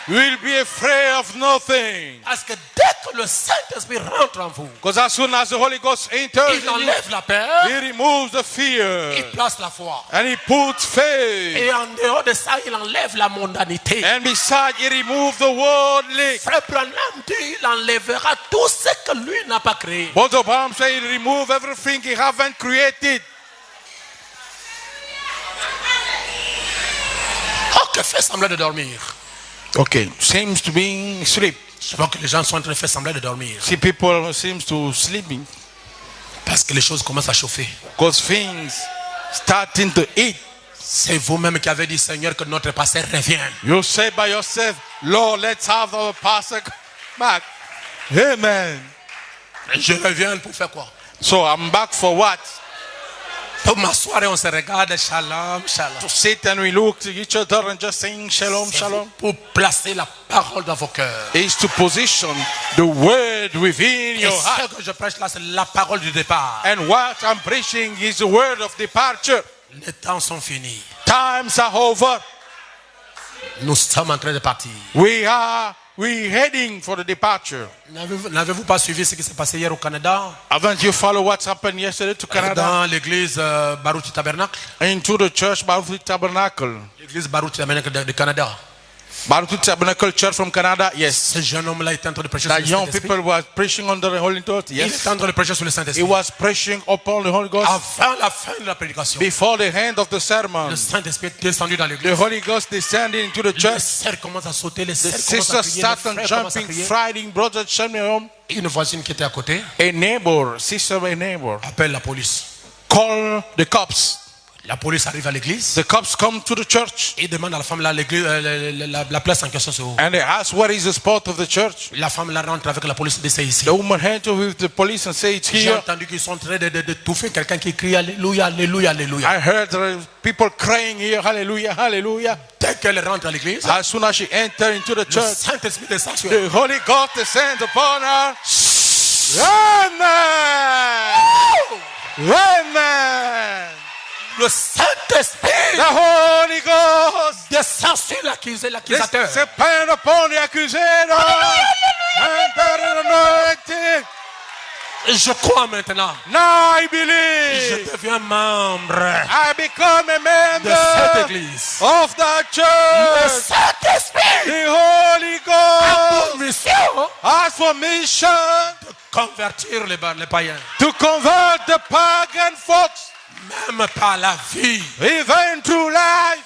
You will be afraid of nothing. Parce que dès que le Saint-Esprit rentre en vous, Because as soon as the Holy Ghost enters il in you, enlève la peur, he removes the il fear. place la foi. And he puts faith. Et en dehors de ça, il enlève la mondanité. And besides, he removes the worldly. Frère Branham dit, il enlèvera tout ce que lui n'a pas créé. But the Bible says he removes everything he haven't created. Oh, que fait semblant de dormir. Okay, seems to be sleep. Je vois que les gens sont en train de faire semblant de dormir. See, people seems to sleeping Parce que les choses commencent à chauffer. because things starting to eat. C'est vous-même qui avez dit, Seigneur, que notre pasteur revienne. You say by yourself, Lord, let's have our pastor back. Amen. Je reviens pour faire quoi? So I'm back for what? Pour m'asseoir et on se regarde, shalom, shalom. To sit and we look to each other and just saying shalom, shalom. Pour placer la parole dans vos cœurs. Is to position the word within Et your ce heart. que je prêche là, c'est la parole du départ. And what I'm preaching is the word of departure. Les temps sont finis. Times are over. Nous sommes en train de partir. We are we're heading for the departure. N'avez-vous pas suivi ce qui s'est passé hier au Canada? Haven't you followed what's happened yesterday to Canada? Dans l'église Baruch Tabernacle. Into the church Baruch Tabernacle. L'église Baruch Tabernacle de Canada. Baruch Tabernacle Church from Canada, yes. Ce jeune homme-là était en train de prêcher sur That le young Saint-Esprit. people were preaching under the Holy Ghost, Il yes. était en train de prêcher sur le He Saint-Esprit. was preaching upon the Holy Ghost. Avant la fin de la prédication, Before the end of the sermon, le Saint-Esprit est descendu dans the l'église. Holy Ghost descended into the Les church. sœurs commencent à sauter, les The sœurs commencent à sisters crier, les started frères commencent à jumping, crier. fighting, brothers jumping home. Une voisine qui était à côté A neighbor, appelle la police. call the cops. La police arrive à l'église The cops come to the church et demande à la femme là, l'église, la place en question c'est où. and they ask, what is the spot of the church? La femme là rentre avec la police et dit c'est ici. The woman entered with the police and said, it's J'ai here. entendu qu'ils sont en train de touffer quelqu'un qui crie Alléluia, Alléluia, Alléluia. I heard people crying here, hallelujah, hallelujah. Dès qu'elle rentre à l'église, As soon as she entered into the le church, Saint-Esprit descend sur elle. the Holy Ghost descends upon her. Amen. Amen. Le Saint-Esprit The Holy Ghost descend sur l'accusateur. descends upon the accusator. And anointing. Je crois maintenant. Now I Je believe. deviens membre I become a de cette member église. of the Le church. Saint-Esprit The Holy a Ghost pour mission has for mission de convertir les païens. to convert the pagan folks, Même par la vie. even through life.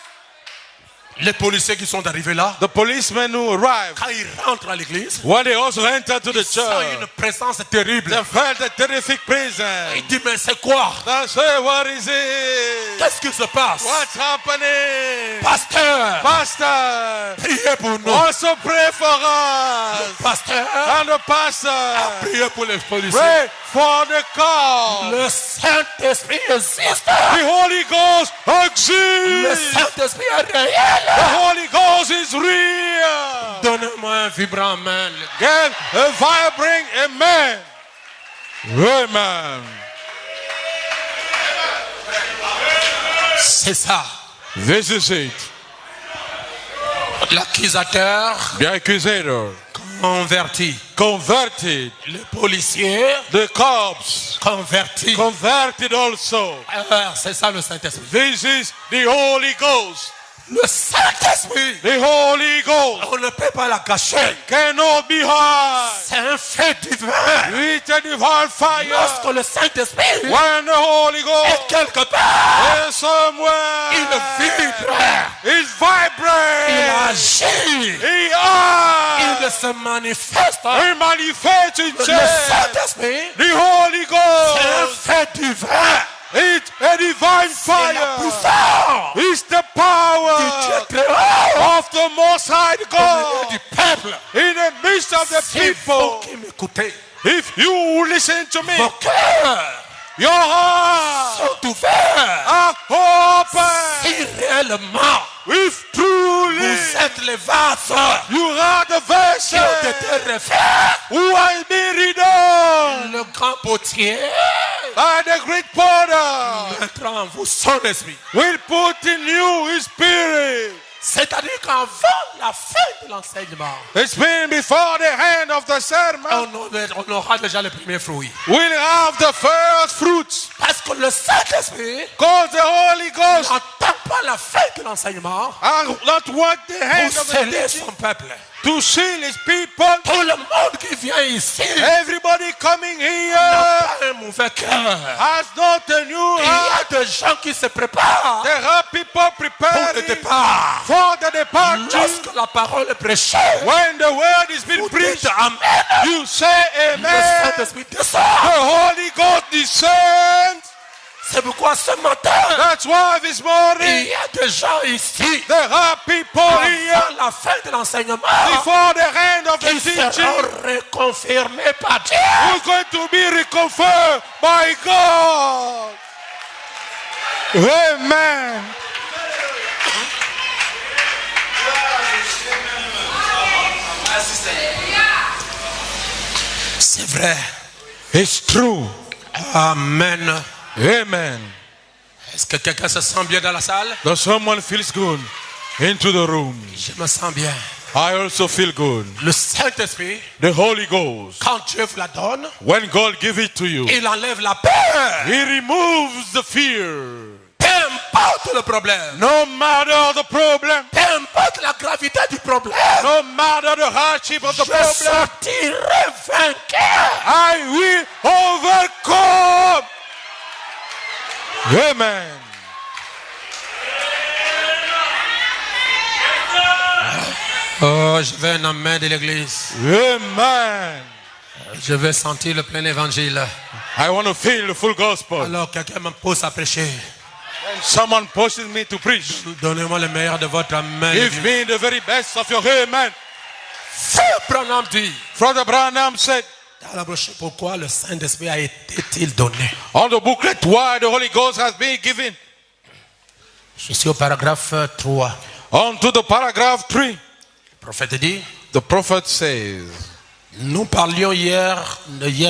Les policiers qui sont arrivés là, The policemen who arrived, quand ils rentrent à l'église, when they also entered to the ils sentent une church, présence terrible. they felt a terrific presence. Il dit mais c'est quoi? They say, what is it? Qu'est-ce qui se passe? What's happening? Pasteur, Pastor, priez pour nous. also pray for us. Pasteur, And the pastor, priez pour les policiers. pray for the cause. Le Saint-Esprit existe. The Holy Ghost Le exists. Saint-Esprit est réel. The Holy Ghost is real. Donnez-moi un vibrant amen. Get a vibrant amen. Amen. C'est ça. This is it. L'accusateur The accusator converti. converted. Le policier The cops converti. converted also. C'est ça le Saint-Esprit. This is the Holy Ghost. Le Saint-Esprit, The Holy Ghost on ne peut pas la cacher. cannot be hid. C'est un fait divin. It's a divine fire. Lorsque le Saint-Esprit When the Holy est Ghost quelque part, is somewhere, il vibre, it's vibrant. il agit, He are. il se manifeste. He manifests Le himself. Saint-Esprit, The Holy c'est un Ghost. fait divin. It's a divine C'est la fire. puissance It's the du power Dieu très haut of the Most High au milieu God du peuple. in the midst of the C'est vous people. qui m'écoutez. If you listen to me, Vos cœurs your heart sont ouverts. are open. Si réellement If truly vous êtes les vases you are the qui ont vessel été refaits, who has been redone le grand potier by the great potter, mettra en vous son esprit. will put in you his spirit. C'est-à-dire qu'avant la fin de l'enseignement, It's been before the hand of the sermon. on aura déjà les premiers fruits. We'll have the first fruits. Parce que le Saint-Esprit Because the Holy Ghost n'attend pas la fin de l'enseignement are not what the hand pour of the sceller teaching son peuple. to seal his people. Tout le monde qui vient ici Everybody coming n'a here pas un mauvais cœur. has not a new Il y heart. a des gens qui se préparent There are people pour le preparing départ. for the departure. Lorsque la parole est prêchée, When the word is being vous preached, dites Amen. you say Le amen. Saint-Esprit descend. The Holy Ghost descends. C'est pourquoi ce matin, That's why this il morning y a des gens ici, there are people here avant la fin de l'enseignement, before the end of the qui teaching seront reconfirmés par Dieu. who's going to be reconfirmed by God. Amen. C'est vrai. It's true. Amen. Amen. Est-ce que quelqu'un se sent bien dans la salle? Does someone feels good into the room? Je me sens bien. I also feel good. Le Saint-Esprit, The Holy Ghost, quand Dieu vous la donne, when God gives it to you, il enlève la peur. He removes the fear. Peu importe le problème. No matter the problem, Peu importe la gravité du problème. no matter the hardship of the Je problem, sortirai vainqueur. I will overcome. Amen. Oh, je veux un amen de l'église. Amen. Je veux sentir le plein évangile. I want to feel the full gospel. Alors quelqu'un me pousse à prêcher. When someone pushes me to preach, Donnez-moi le meilleur de votre amen. give me the very best of your amen. Frère Branham dit. Brother Branham said, Dans la brochure, pourquoi le Saint-Esprit a été-il donné? on the booklet, why the Holy Ghost has been given. Je suis au paragraphe 3. On to the paragraph 3, Le prophète dit, the prophet says, nous parlions hier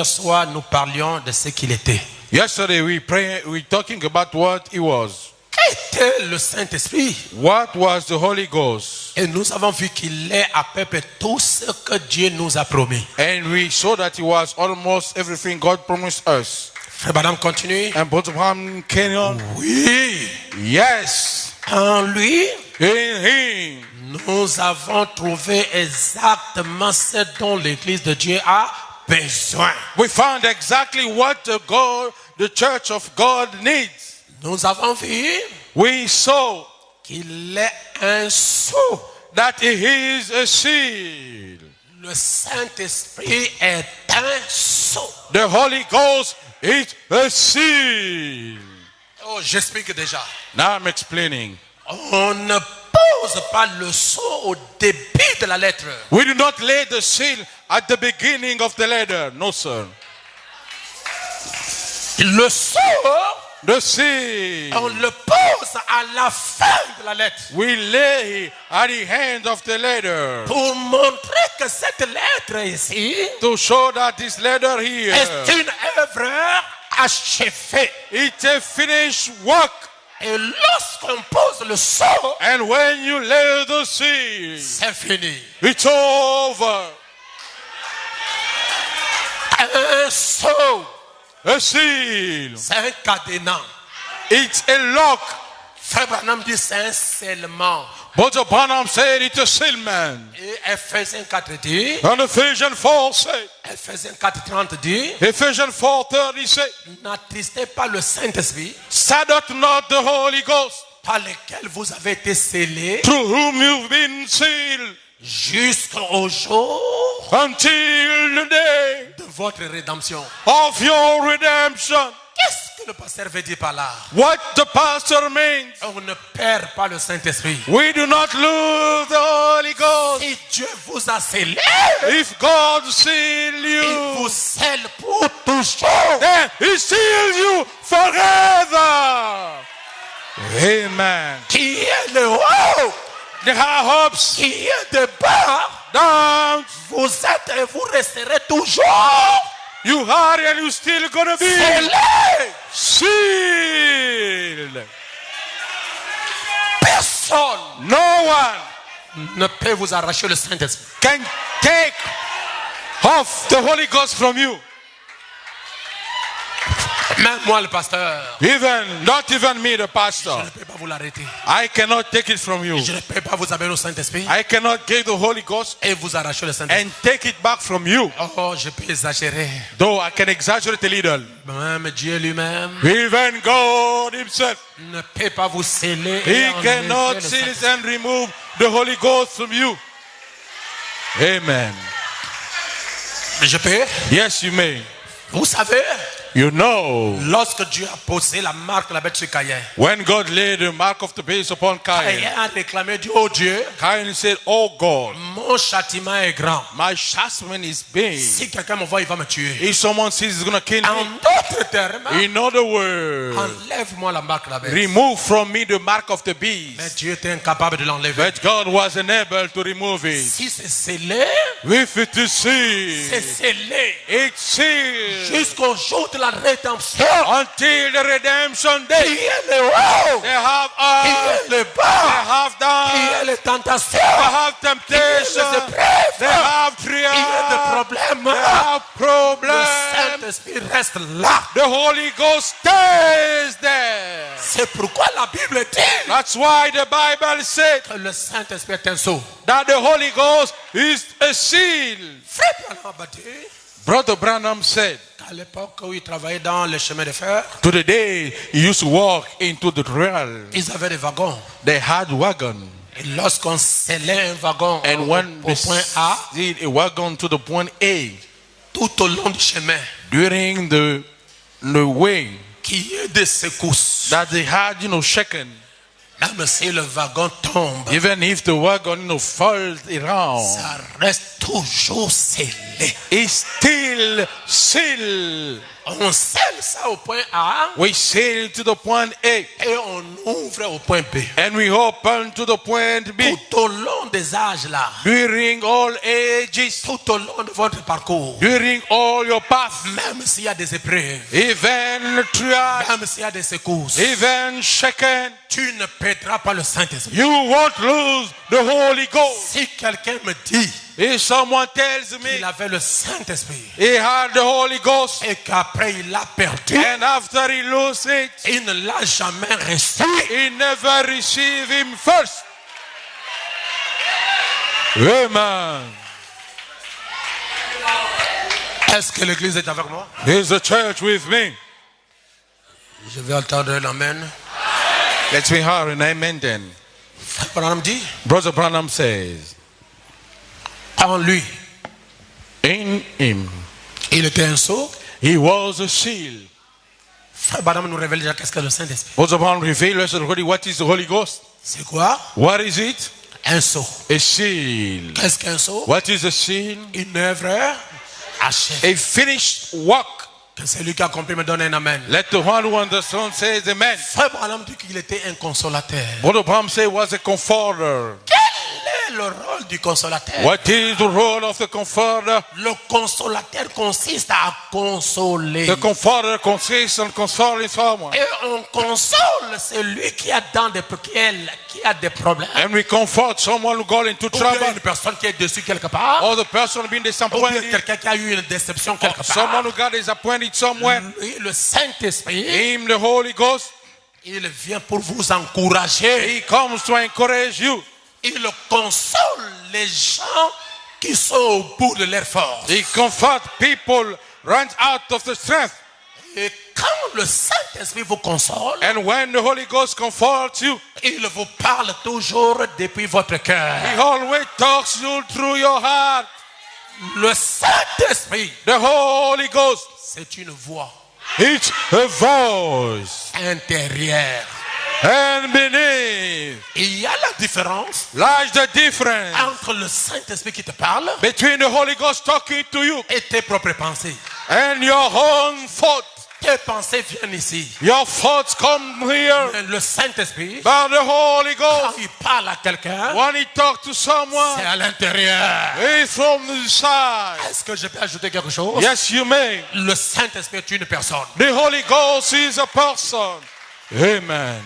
soir, nous parlions de ce qu'il était. yesterday we talking about what he was. Qu'était le Saint-Esprit? What was the Holy Ghost? Et nous avons vu qu'il est à peu près tout ce que Dieu nous a promis. And we saw that he was almost everything God promised us. Frère Branham continue. And Brother Branham came on. Oui, Yes, en lui, in him nous avons trouvé exactement ce dont l'Église de Dieu a besoin. we found exactly what the church of God needs. Nous avons vu We saw qu'il est un sceau. that he is a seal. Le Saint-Esprit est un sceau. The Holy Ghost is a seal. Oh, j'explique déjà. Now I'm explaining. On ne pose pas le sceau au début de la lettre. We do not lay the seal at the beginning of the letter. No, sir. Le sceau, The seal on le pose à la fin de la lettre. we lay at the end of the letter Pour montrer que cette lettre ici to show that this letter here est une œuvre achevée. it's a finished work. Et lorsqu'on pose le sceau, And when you lay the seal, c'est fini. it's over. Un sceau, A seal, c'est un cadenas. it's a lock. Frère Branham dit c'est un scellement. Brother Branham said it's a sealman. Et Ephésiens 4 dit, And Ephesians 4 said, Ephésiens 4:30 dit, Ephesians 4:30 said, n'attristez pas le Saint-Esprit sadden not the Holy Ghost, par lequel vous avez été scellés through whom you've been sealed jusqu'au jour until the day de votre rédemption. of your redemption. Qu'est-ce que le pasteur veut dire par là? What the pastor means, On ne perd pas le Saint-Esprit. we do not lose the Holy Ghost. Si Dieu vous a scellé, If God seal il vous you, scelle pour toujours. then He seals you forever. Amen. Qui est le haut, The high hopes, qui est de bas, down, vous êtes et vous resterez toujours you are and you still gonna be scellés. sealed. Personne No one ne peut vous arracher le Saint-Esprit. can take off the Holy Ghost from you. Même moi, le pasteur, Not even me, the je pastor. ne peux pas vous l'arrêter. I cannot take it from you. Je ne peux pas vous amener au Saint-Esprit I cannot give the Holy Ghost et vous arracher le Saint-Esprit. and take it back from you. Oh, je peux exagérer. Though I can exaggerate a little. Même Dieu lui-même Even God Himself, ne peut pas vous sceller. He et enlever cannot le seal Saint-Esprit. and remove the Holy Ghost from you. Amen. Je peux. Yes, you may. Vous savez, You know, lorsque Dieu a posé la marque de la bête sur Caïn, when God laid the mark of the beast upon Cain, Caïn a réclamé Dieu, oh Dieu, Cain said, "Oh God, mon châtiment est grand. my chastisement is big. Si quelqu'un me voit, il va me tuer. If someone sees, he's going to kill En me." d'autres termes, In other words, enlève-moi la marque de la bête. remove from me the mark of the Mais beast. Dieu était incapable de l'enlever. But God was unable to remove it. Si c'est scellé, If it is c'est sealed, scellé it's sealed jusqu'au jour de la rédemption. until the redemption Qui day. est le haut, They have qui up, est le they bas, have qui down, est les tentations, they have qui est temptation, reste là. The Holy Ghost stays there. C'est pourquoi la Bible dit That's why the Bible said que le Saint-Esprit est un sceau. that the Holy Ghost is a seal. Frère Branham a dit Brother Branham said, qu'à l'époque où il travaillait dans les chemins de fer, to the day he used to walk into the rail, ils avaient des wagons. they had wagon. Et lorsqu'on scellait un wagon And when au point A, they did a wagon to the point A, tout au long du chemin, during the way qu'il y ait des secousses, that they had, shaken, même si le wagon tombe, even if the wagon, falls around, ça reste toujours scellé. it's still sealed. On scelle ça au point A We sail to the point A et on ouvre au point B. and we open to the point B. Tout au long des âges là, During all ages, tout au long de votre parcours, during all your path, même s'il y a des épreuves, even trial, même s'il y a des secousses, even shaken, tu ne perdras pas le Saint-Esprit. you won't lose the Holy Ghost. Si quelqu'un me dit If someone tells qu'il me avait le Saint-Esprit he had the Holy Ghost et qu'après il l'a perdu, and after he loses it, il ne l'a jamais reçu, he never received him first. Amen. est-ce que l'église est avec moi? Is the church with me? Je vais entendre l'amen. Let's be heard an amen then. Frère Branham dit, Brother Branham says, en lui, in him, il était un sceau. he was a seal. Frère Branham nous révèle déjà qu'est-ce que le Saint-Esprit. Brother Branham revealed us already what is the Holy Ghost. C'est quoi? What is it? Un sceau. A seal. Qu'est-ce qu'un sceau? What is a seal? Une œuvre achevée. A finished work. Que celui qui a compris me donne un amen. Let the one who understands say amen. Frère Branham dit qu'il était un consolateur. Brother Branham said was a comforter. Quel est le rôle du consolateur? What is the role of the comforter? Le consolateur consiste à consoler. The comforter consists in consoling someone. Et on console celui qui a des problèmes. And we comfort someone who got into Ou bien trouble. une personne qui est déçue quelque part. Or the person being Ou bien disappointed. quelqu'un qui a eu une déception quelque part. Someone who got disappointed somewhere. Lui, le Saint-Esprit, Him, the Holy Ghost, il vient pour vous encourager. he comes to encourage you. Il console les gens qui sont au bout de leur force. He comforts people runs out of the strength. Et quand le Saint-Esprit vous console, And when the Holy Ghost comforts you, il vous parle toujours depuis votre cœur. he always talks you through your heart. Le Saint-Esprit, The Holy Ghost, c'est une voix it's a voice. intérieure. And beneath Il y a la différence lies the difference entre le Saint-Esprit qui te parle between the Holy Ghost talking to you et tes propres pensées. and your own thoughts. Tes pensées viennent ici. Your thoughts come here, Mais le Saint-Esprit, but the Holy quand Ghost, il parle à quelqu'un, when he talks to someone, c'est à l'intérieur. it's from the side. Est-ce que je peux ajouter quelque chose? Yes, you may. Le Saint-Esprit est une personne. The Holy Ghost is a person. Amen.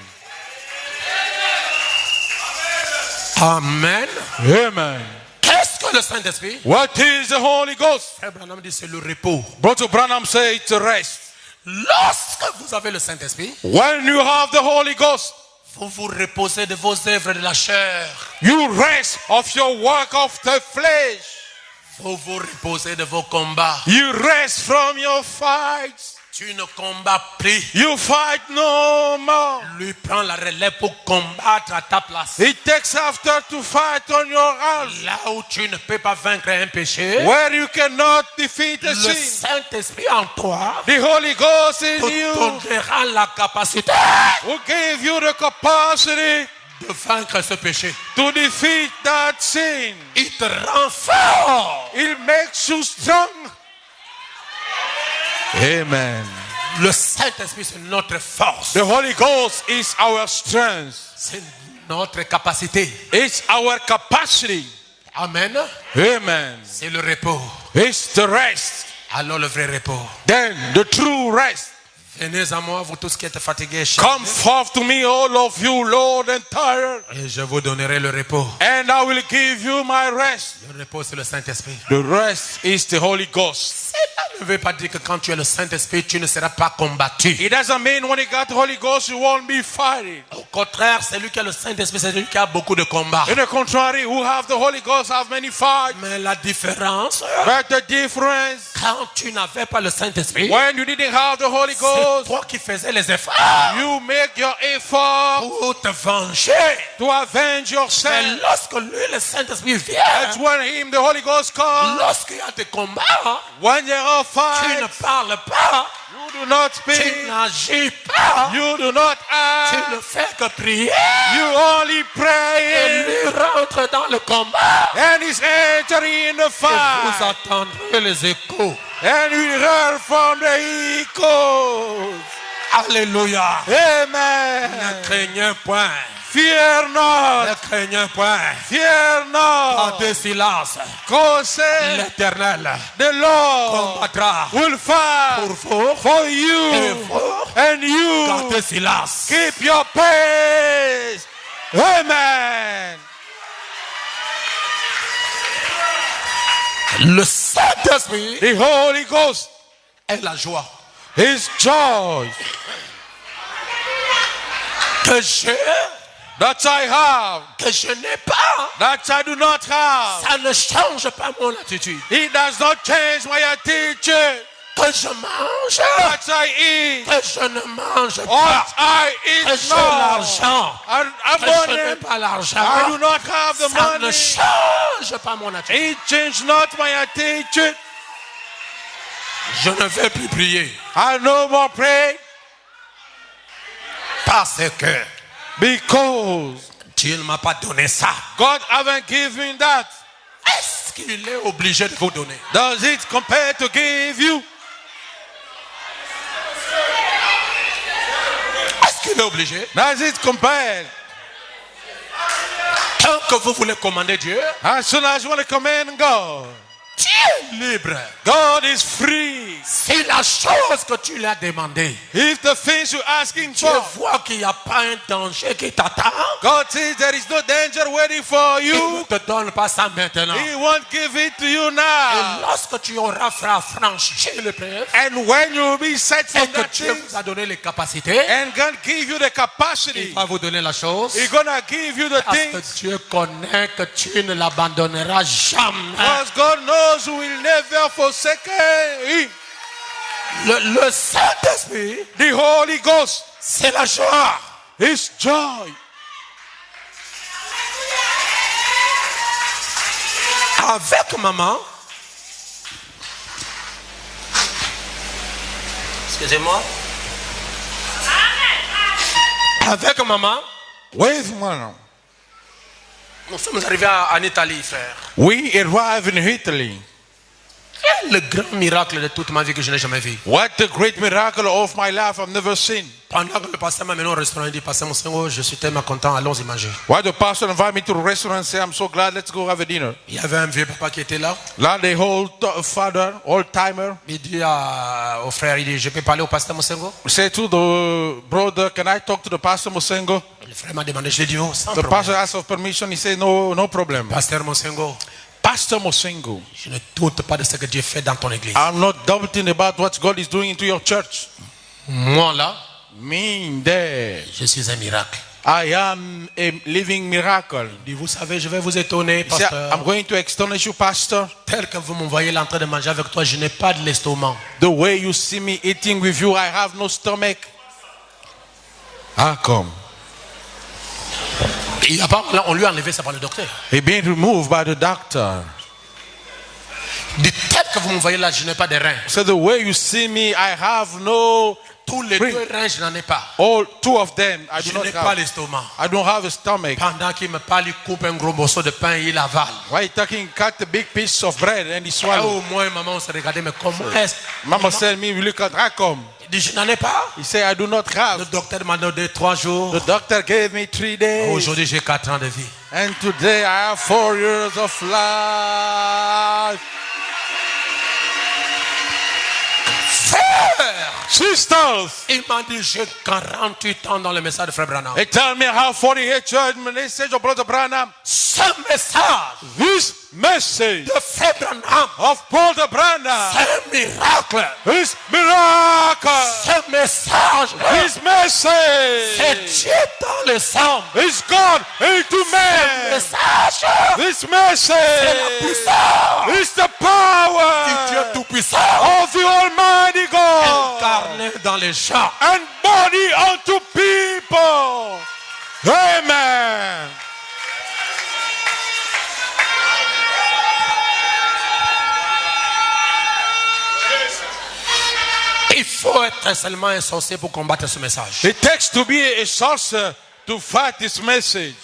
Amen. Amen. Qu'est-ce que le Saint-Esprit? What is the Holy Ghost? Frère Branham dit c'est le repos. Brother Branham said it's a rest. Lorsque vous avez le Saint-Esprit, When you have the Holy Ghost, vous vous reposez de vos œuvres de la chair. you rest of your work of the flesh. Vous vous reposez de vos combats. You rest from your fights. Tu ne combats plus. You fight no more. Lui prend la relève pour combattre à ta place. It takes after to fight on your hands. Là où tu ne peux pas vaincre un péché, Where you cannot defeat a le sin. Saint-Esprit en toi The Holy Ghost in te you donnera la capacité will give you the capacity de vaincre ce péché. to defeat that sin. Il te rend fort. It makes you strong. Amen. Le Saint-Esprit, c'est notre force. The Holy Ghost is our strength. C'est notre capacité. It's our capacity. Amen. Amen. C'est le repos. It's the rest. Alors le vrai repos. Then the true rest. Venez à moi, vous tous qui êtes fatigués, Come forth to me, all of you, Lord and tired, et je vous donnerai le repos. and I will give you my rest. Le repos, c'est le Saint-Esprit. The rest is the Holy Ghost. Si Cela ne veut pas dire que quand tu as le Saint-Esprit, tu ne seras pas combattu. It doesn't mean when you got the Holy Ghost, you won't be fighting. Au contraire, celui qui a le Saint-Esprit, c'est celui qui a beaucoup de combats. In the contrary, who have the Holy Ghost have many fights. Mais la différence, But the difference, quand tu n'avais pas le Saint-Esprit, when you didn't have the Holy c'est Ghost, toi qui faisais les efforts you make your effort pour te venger. to avenge yourself. Mais lorsque lui, le Saint-Esprit vient, That's when Him, the Holy Ghost, comes. lorsqu'il y a des combats, When there are tu ne fights, parles pas, you do not tu speak, n'agis pas, you do not tu act, ne fais que prier. you only Et pray, lui rentre dans le combat. and He's entering in the Et vous fight, entendrez les échos. and we heard from the echoes. Alléluia. Amen. Ne craignez point. Fear Ne not, craignez point. fear Pas not, de silence. cause L'Éternel the Lord combattra will fight pour vous. for Et you, vous, and you gardez silence. keep your pace. Amen. Le Saint-Esprit The Holy Ghost est la joie is joy que j'ai, that I have, que je n'ai pas. that I do not have. Ça ne change pas mon attitude. It does not change my attitude. Que je mange, That I eat, que je ne mange what pas. I Que eat j'ai not. l'argent, And que je n'ai money, pas I l'argent. do not have the Ça ne money. change pas mon attitude. It changes not my attitude. Je ne vais plus prier I no more pray parce que because Dieu ne m'a pas donné ça. God haven't given me that. Est-ce qu'il est obligé de vous donner? Does it compare to give you? Est-ce qu'il est obligé? Does it compare? Tant que vous voulez commander Dieu, As soon as you want to command God, Dieu est libre. God is free. C'est la chose que tu lui as demandé. If the things you're asking Tu for, vois qu'il n'y a pas un danger qui t'attend. God says there is no danger waiting for Il ne you. te donne pas ça maintenant. He won't give it to you Et now. lorsque tu auras franchi le preuve And when you will be set et from que that Dieu thing, vous a donné les capacités, and God give you the il capacity, va vous donner la chose. He's gonna give you the Parce que things. Dieu connaît que tu ne l'abandonneras jamais. Because God knows you will never forsake Him. Le Saint-Esprit, The Holy Ghost c'est la joie. is joy. Avec maman, excusez-moi, avec maman, With one, nous sommes arrivés en Italie, frère. we arrive in Italy. Quel le grand miracle de toute ma vie que je n'ai jamais vu. What the great miracle of my life I've never seen. Pendant que le pasteur m'a mené au restaurant, il dit, Pasteur Monsengo, je suis tellement content, allons-y manger. Why the pastor invite me to the restaurant and say, I'm so glad, let's go have a dinner. Il y avait un vieux papa qui était là. Là, the whole father, old timer, Il dit au frère, il dit, je peux parler au pasteur Monsengo? say to the brother, can I talk to the pastor Mosengo? Le frère m'a demandé, je lui ai dit, oh, sans The problème. pastor asked for permission. He said, no problem. Pasteur Monsengo, Pastor Mosengo, je ne doute pas de ce que Dieu fait dans ton église. I'm not doubting about what God is doing into your church. Moi là, Me there, je suis un miracle. I am a living miracle. Il dit, vous savez, je vais vous étonner, He said, pasteur. I'm going to astonish you, pastor. Tel que vous me voyez là en train de manger avec toi, je n'ai pas de l'estomac. The way you see me eating with you, I have no stomach. How come? Il y a pas, là, on lui a enlevé ça par le docteur. He been removed by the doctor. Il dit, tel que vous me voyez là, je n'ai pas de reins. So the way you see me, I have no. Tous les deux reins, je n'en ai pas. All two of them, I do Je not n'ai pas have. l'estomac. I don't have a stomach. Pendant qu'il me parle, il coupe un gros morceau de pain et il avale. Why you talking? Cut a big piece of bread and he Ah, swallow. au moins, maman, on se regardait, mais comment est-ce? Mama said me, we look at how come? Il dit, je n'en ai pas. He said, I do not Le have. docteur m'a donné 3 jours. The doctor gave me 3 days. Aujourd'hui, j'ai 4 ans de vie. And today I have 4 years of life. Frère, Sœurs, sisters, il m'a dit j'ai 48 ans dans le message de Frère Branham. they tell me how 48 years in the message of Brother Branham. Ce message This message de Frère Branham, of Brother Branham, c'est un miracle. this miracle, Ce message, this message c'est Dieu dans le sang. is God into Ce man. message, This c'est la message puissance is the du Dieu power tout-puissant of the Almighty God incarné dans les gens. and body unto people. Amen. Il faut être seulement un sorcier pour combattre ce message. It takes to be a sorcerer to fight this message.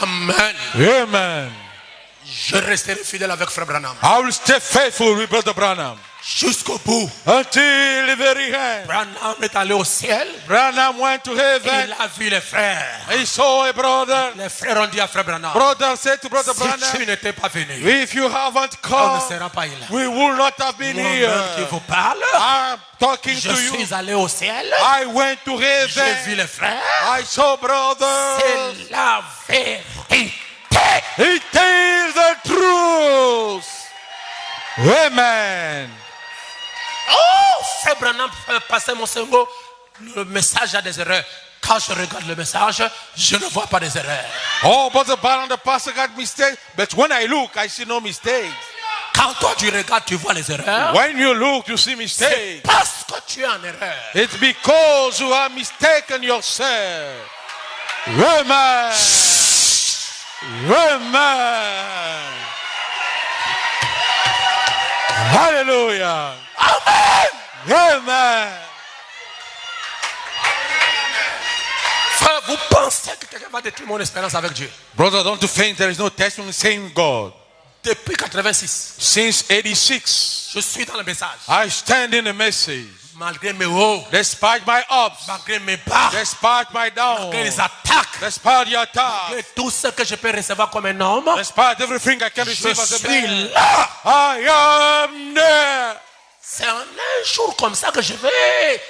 Amen. Amen. Je resterai fidèle avec Frère Branham I will stay faithful with Brother Branham jusqu'au bout. until the very end. Branham est allé au ciel. Branham went to heaven. Il a vu les frères. He saw a brother. Les frères ont dit à Frère Branham, Brother said to Brother si tu Branham, n'étais pas venu, if you haven't on ne come, sera pas là. we would not have been Moi-même qui here. vous parle, I'm talking je to you. suis allé au ciel. I went to J'ai vu heaven. les frères. I saw brother. C'est la vérité. It is the truth. Amen. Oh, Frère Branham fait passer mon cerveau. Le message a des erreurs. Quand je regarde le message, je ne vois pas des erreurs. Oh, Brother Branham, the pastor got mistakes, but when I look, I see no mistakes. Quand toi tu regardes, tu vois les erreurs. When you look, you see C'est mistakes. parce que tu es en erreur. It's because you have mistaken yourself. Amen. Amen. Hallelujah. Amen. Amen. Frère, vous pensez que quelqu'un va détruire mon espérance avec Dieu? Brother, don't you think there is no testimony saying God? Depuis 86, Since 86, je suis dans le message. I stand in the message. Malgré mes hauts, Despite my ups, malgré mes bas, despite my downs, malgré les attaques, despite the attack, malgré tout ce que je peux recevoir comme un homme, despite everything I can je receive as a suis man, là. I am there. C'est en un jour comme ça que je vais.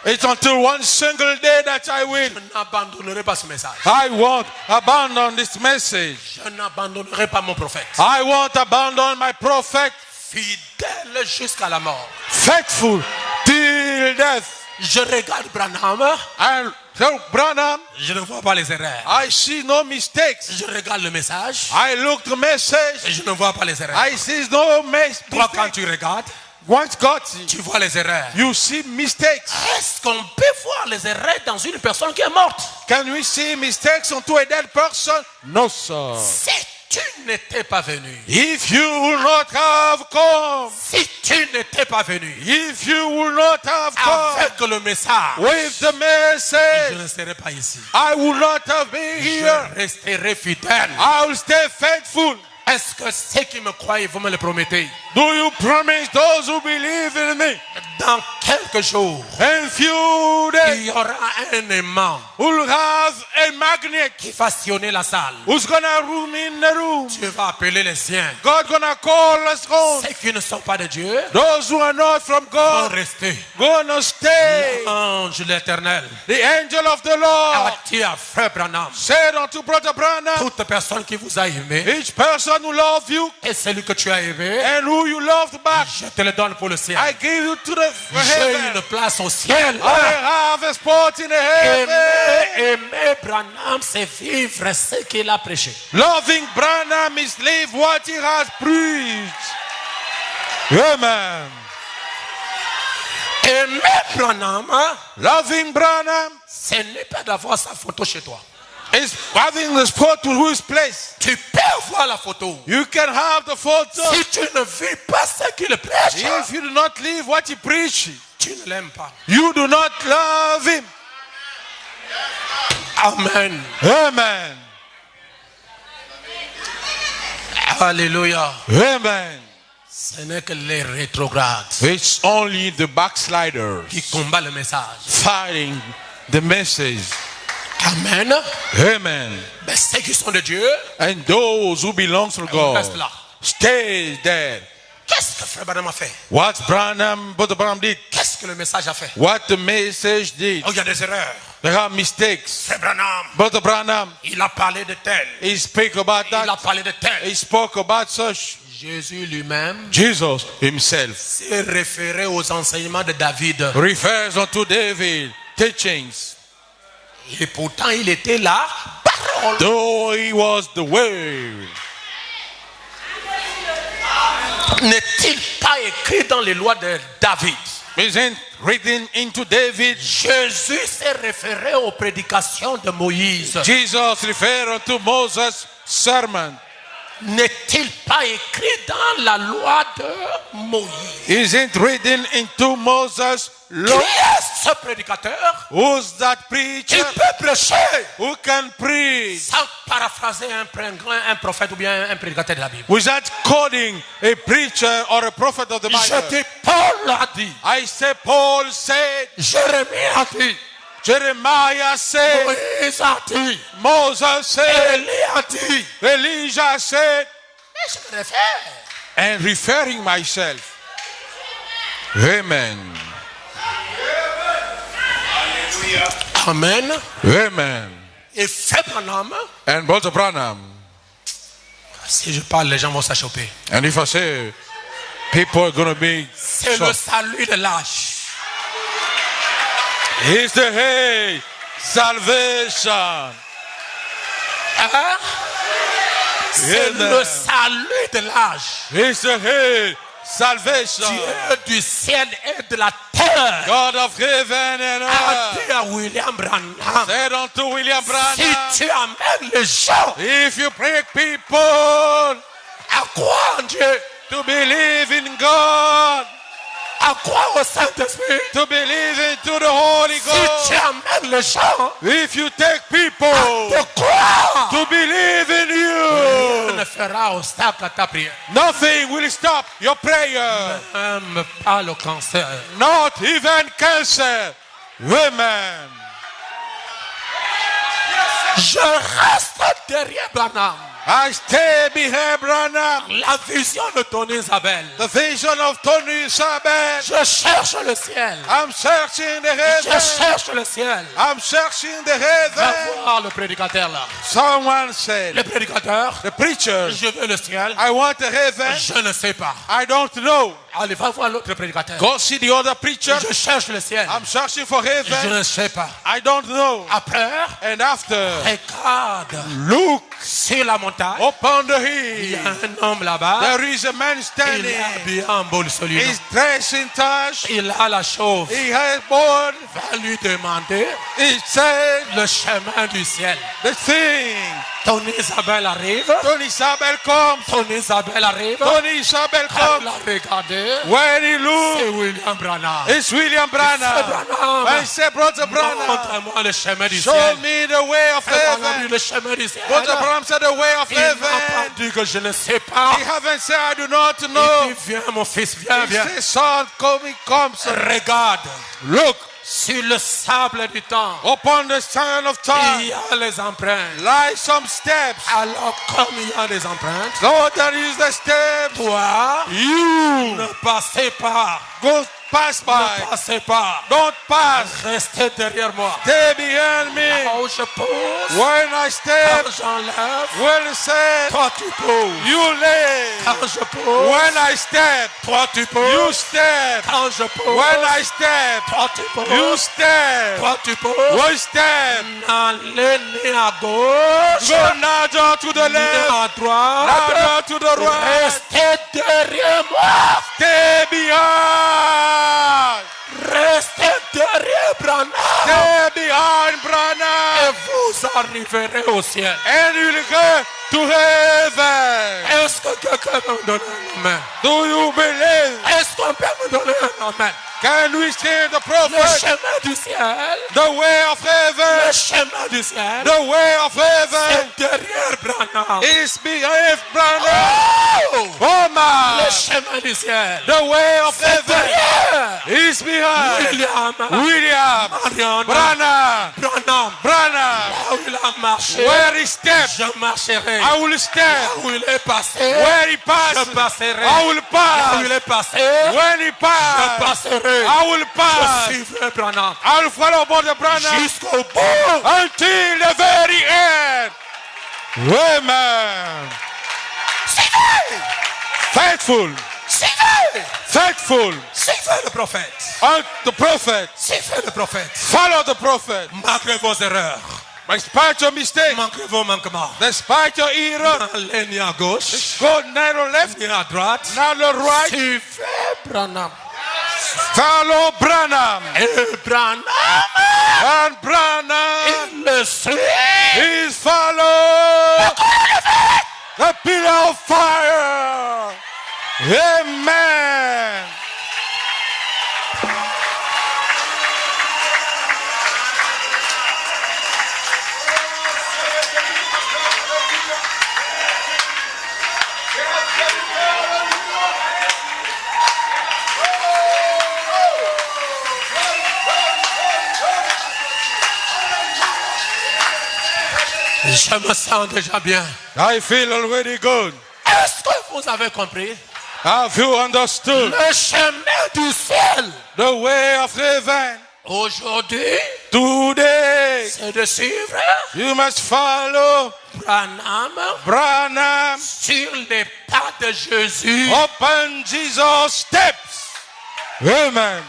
It's until one single day that I win. Je n'abandonnerai pas ce message. I won't abandon this message. Je n'abandonnerai pas mon prophète. I won't abandon my prophet. Fidèle jusqu'à la mort. Faithful till death. Je regarde Branham. And so, Branham, Je ne vois pas les erreurs. I see no mistakes. Je regarde le message. I look the message. Et je ne vois pas les erreurs. I see no Toi, quand mistakes. tu regardes, Once God, tu vois les erreurs. you see mistakes. Est-ce qu'on peut voir les erreurs dans une personne qui est morte? Can we see mistakes onto a dead person? No, sir. Si tu n'étais pas venu, If you will not have come, si tu n'étais pas venu if you will not have come avec le message, with the je message, ne serais pas ici. I will not have been here. Je resterai fidèle. I will stay faithful. Est-ce que ceux qui me croient, vous me le promettez? Do you promise those who believe in me? Dans quelques jours, In few il days, y aura un aimant we'll have a magnet qui va sillonner la salle. who's gonna room in the room. Tu vas appeler les siens. God gonna call us home. Ceux qui ne sont pas de Dieu Those who are not from vont God rester. gonna stay. L'ange de l'Éternel The angel of the Lord a dit à Frère Branham, said unto Brother Branham, toute personne qui vous a aimé each person who loves you et celui que tu as aimé, and who you loved back, je te le donne pour le ciel. I give you to the J'ai heaven. une place au ciel. I have a spot in the heaven. Aimer Branham, c'est vivre ce qu'il a prêché. Loving Branham is live what he has preached. Amen. Aimer Branham, Loving Branham ce n'est pas d'avoir sa photo chez toi. is having the spot to his place. Tu peux avoir la photo. You can have the photo. Si tu ne vis pas ce qu'il prêche, If you do not live what he preaches, tu ne l'aimes pas. you do not love him. Amen. Amen. Alléluia. Amen. Ce n'est que les rétrogrades It's only the backsliders qui combattent le message. fighting the message. Amen. Amen. Mais ceux qui sont de Dieu, And those who belong to God reste là. stay there. Qu'est-ce que Frère Branham a fait? What Brother Branham did. Qu'est-ce que le message a fait? What the message did. Oh, il y a des erreurs. There are mistakes. Frère Branham, Brother Branham, il a parlé de tel. he spoke about Il a that. parlé de tel. He spoke about such. Jésus lui-même Jesus himself s'est référé aux enseignements de David. refers unto David teachings. Et pourtant, il était là. Parole. Though he was the word. N'est-il pas écrit dans les lois de David? Isn't written into David. Jésus s'est référé aux prédications de Moïse. Jesus referred unto Moses' sermon. N'est-il pas écrit dans la loi de Moïse? Isn't written into Moses' law. Qui est ce prédicateur? Who's that Qui preacher? peut prêcher Who can preach sans paraphraser un prophète ou bien un prédicateur de la Bible? without quoting a preacher or a prophet of the Je Bible? dis, Paul a dit, I say Paul said, Jérémie a dit, Jeremiah said, Moïse a dit, Moses said, Élie a dit. Elijah said, Mais je me réfère. and referring myself. Amen. Amen. Amen. Et Frère Branham, And Brother Branham, si je parle, les gens vont s'achoper. and if I say, people are going to be C'est le shocked. salut de l'âge. He's the hey, salvation. Hein? C'est Amen. le salut de l'âge. He's the hey, salvation. Dieu du ciel et de la terre God of heaven and a earth. dit à William Branham, Said unto William si Branham, tu amènes les gens if you bring people à croire en Dieu, to believe in God, à croire au Saint-Esprit, to believe into the Holy si tu Ghost, amènes les gens if you take people à croire, to believe in rien you, ne fera obstacle à ta prière. nothing will stop your prayer, Même pas le cancer. not even cancer. Amen. Je reste derrière Branham. I stay behind Branham. La vision de Tony Isabelle. The vision of Tony Sabbath. Je cherche le ciel. I'm searching the Je heaven. cherche le ciel. I'm searching the Va heaven. voir le prédicateur là. Someone said, Le prédicateur, the preacher, je veux le ciel. I want the heaven. Je ne sais pas. I don't know. Allez, va voir l'autre prédicateur. Go see the other preacher. Je cherche le ciel. I'm searching for Je heaven. ne sais pas. I don't know. Après, And after, regarde look sur la montagne. upon the Il y hill. a un homme là-bas. There is a man Il standing. est habillé en boule celui-là. He's dressed in touch. Il a la chauve. He has born. Va lui demander He said, le chemin du ciel. the thing. Tony Isabelle arrive. Tony Sabel comes. Tony Isabelle arrive. Tony Sabel Elle comes. l'a regardé. When he C'est looks, William Branham. it's William Branham. Branham. I said, Brother Branham, Montre-moi le chemin du show ciel. me the way of Elle m'a dit heaven. le chemin du ciel. Brother Branham said, the way of Il n'a pas heaven. dit que je ne sais pas. He haven't said, I do not Il know. dit, viens mon fils, viens, He viens. said, son, come, comes. Regarde Look sur le sable du temps. upon the sand of Il time. y a les empreintes. Lie some steps. Alors comme il y a des empreintes, So there is the steps. toi, You ne passez pas. go pass by. Ne passez pas. Don't pass. Restez derrière moi. Stay behind me. Quand je pose, When I step, quand j'enlève, when I step, toi tu poses. you lay. Quand je pose, When I step, toi tu you poses. step. Quand je pose, When I step, toi tu you poses. step. Toi tu poses. One step. N'allez ni à gauche, Go neither to the ni left, à droite. neither to the right. Restez derrière moi. Stay behind. Restez derrière Branham. Stay behind Et Branham. vous arriverez au ciel. And you'll go to heaven. Est-ce que quelqu'un peut me donner un amen? Do you believe? Est-ce qu'on peut me donner un amen? Can we see the Le prophet? chemin du ciel. The way of Le heaven. chemin du ciel. The way of heaven C'est derrière Branham. is behind Branham. Oh! Oh Le my! chemin du ciel. The way of heaven Derrière. is behind William. William Mariana. Branham. Branham. Branham. Là où il a marché. Where he stepped, Je marcherai. I will step. Là où il est passé. Where he Je passed, passerai. I will Là où il pass. est passé. When he Je passed, passerai. I will Je pass. suivrai Branham. I will follow Brother Branham Jusqu'au bout. until the very end. Amen. Faithful, Suivez. faithful. Suivez le prophète. And the prophet. Suivez le prophète. Follow the prophet. Malgré vos erreurs. Despite your mistakes, Malgré vos manquements. despite your error, N'allez ni à gauche, go neither left, ni à droite. neither right. Suivez Branham. Follow Branham. Et Branham, And Branham il le suit. is follow the pillar of fire. Amen. Je me sens déjà bien. I feel already good. Est-ce que vous avez compris? Have you understood Le chemin du ciel. the way of heaven? Aujourd'hui, Today, c'est de suivre you must follow Branham Branham sur les pas de Jésus. upon Jesus' steps. Amen.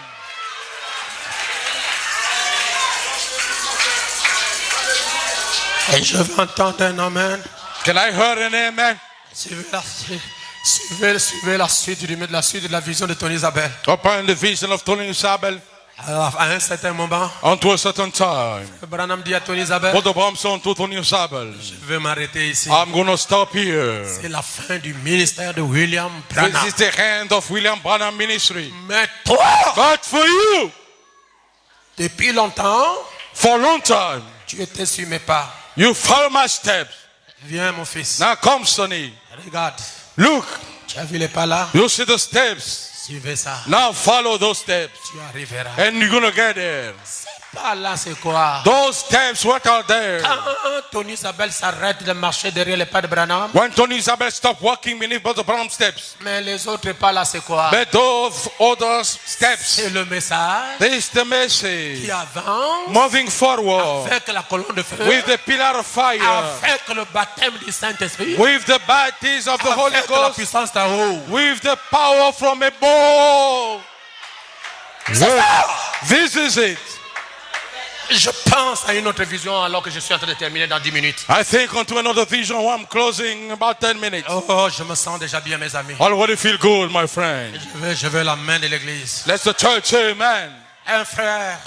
Et je veux entendre un amen. Can I hear an amen? Suivez la suite de la vision de Tony Isabelle. Upon the vision of Tony Isabel, Alors, à un certain moment, unto a certain time. Branham dit à Tony Isabelle, Put the bombs on to Tony Isabel. je vais m'arrêter ici. I'm going to stop here. C'est la fin du ministère de William This Branham. is the end of William Branham ministry. Mais toi, But for you, depuis longtemps, for a long time, tu étais sur mes pas. you follow my steps. Viens, mon fils. Now come, Sonny. Regarde. Look, Tu as vu les pas là? you see the steps. Suivez ça. Now follow those steps. Tu arriveras. And you're going to get there. Pas là, c'est quoi? Those steps, what are there? Quand Tony Isabelle s'arrête de marcher derrière les pas de Branham, When Tony Isabel stopped walking beneath Brother Branham's steps. mais les autres pas là, c'est quoi? But those other steps, C'est le message this is the qui message. avance Moving forward avec la colonne de feu, with the pillar of fire, avec le baptême du Saint-Esprit, with the baptism of the Holy avec la Ghost, puissance d'en haut. with the power from above. This is it. Je pense à une autre vision alors que je suis en train de terminer dans 10 minutes. I think onto another vision. I'm closing in about 10 minutes. Oh, je me sens déjà bien, mes amis. Already feel good, my friend. Je veux la main de l'église. Let the church say amen. Un frère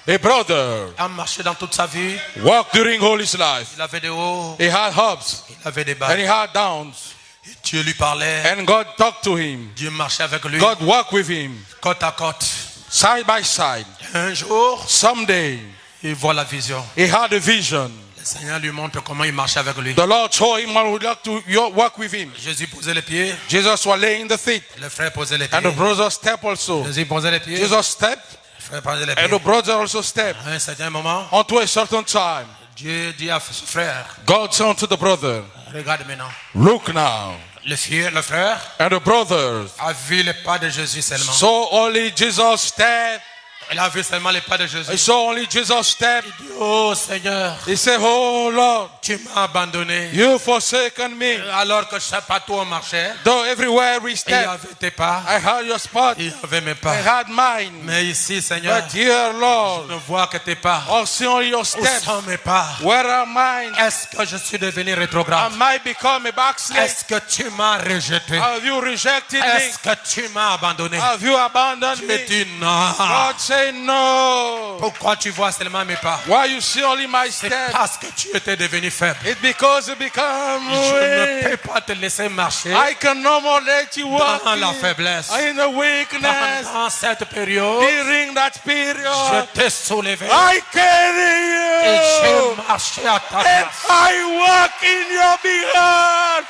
A brother a marché dans toute sa vie. walked during all his life. Il avait des hauts, He had ups il avait des bas. and he had downs. Dieu lui parlait. And God talked to him. Dieu marchait avec lui. God walked with him Côte à côte. side by side. Un jour, Someday il voit la vision. he had a vision. Le Seigneur lui montre comment il marchait avec lui. The Lord showed him how he would like to walk with him. Jésus posait les pieds. Jesus was laying the feet. Le frère posait les And the pieds. brother stepped also. Jésus posait les pieds. Jesus stepped Le frère posait les and pieds. the brother also stepped. À un certain moment, Unto a certain time, Dieu dit à ce frère, God said unto the brother, regarde maintenant. look now. Le frère And the brothers a vu les pas de Jésus seulement. saw only Jesus step. Il a vu seulement les pas de Jésus. He saw only Jesus step. Il dit, oh Seigneur, He said, oh Lord, tu m'as abandonné. you forsaken me. Alors que chaque pas où on marchait, Though everywhere we il y step, avait tes pas, I had your spot. il y avait mes I pas. had mine. Mais ici, Seigneur, But here, je Lord, ne vois que tes pas. I see only your Où steps. sont mes pas? Where are mine? Est-ce que je suis devenu rétrograde? Am I become a backslid? Est-ce que tu m'as rejeté? Have you rejected me? Est-ce que tu m'as abandonné? Have you abandoned Tu me? dis non. God say no. Pourquoi tu vois seulement mes pas? Why you see only my C'est steps? parce que tu étais devenu faible. It's because you become Je ne peux weak. pas te laisser marcher I can no more let you walk dans la faiblesse. in the weakness. Pendant cette période, During that je period, t'ai soulevé I carry et j'ai you marché à ta and place. I walk in your behalf.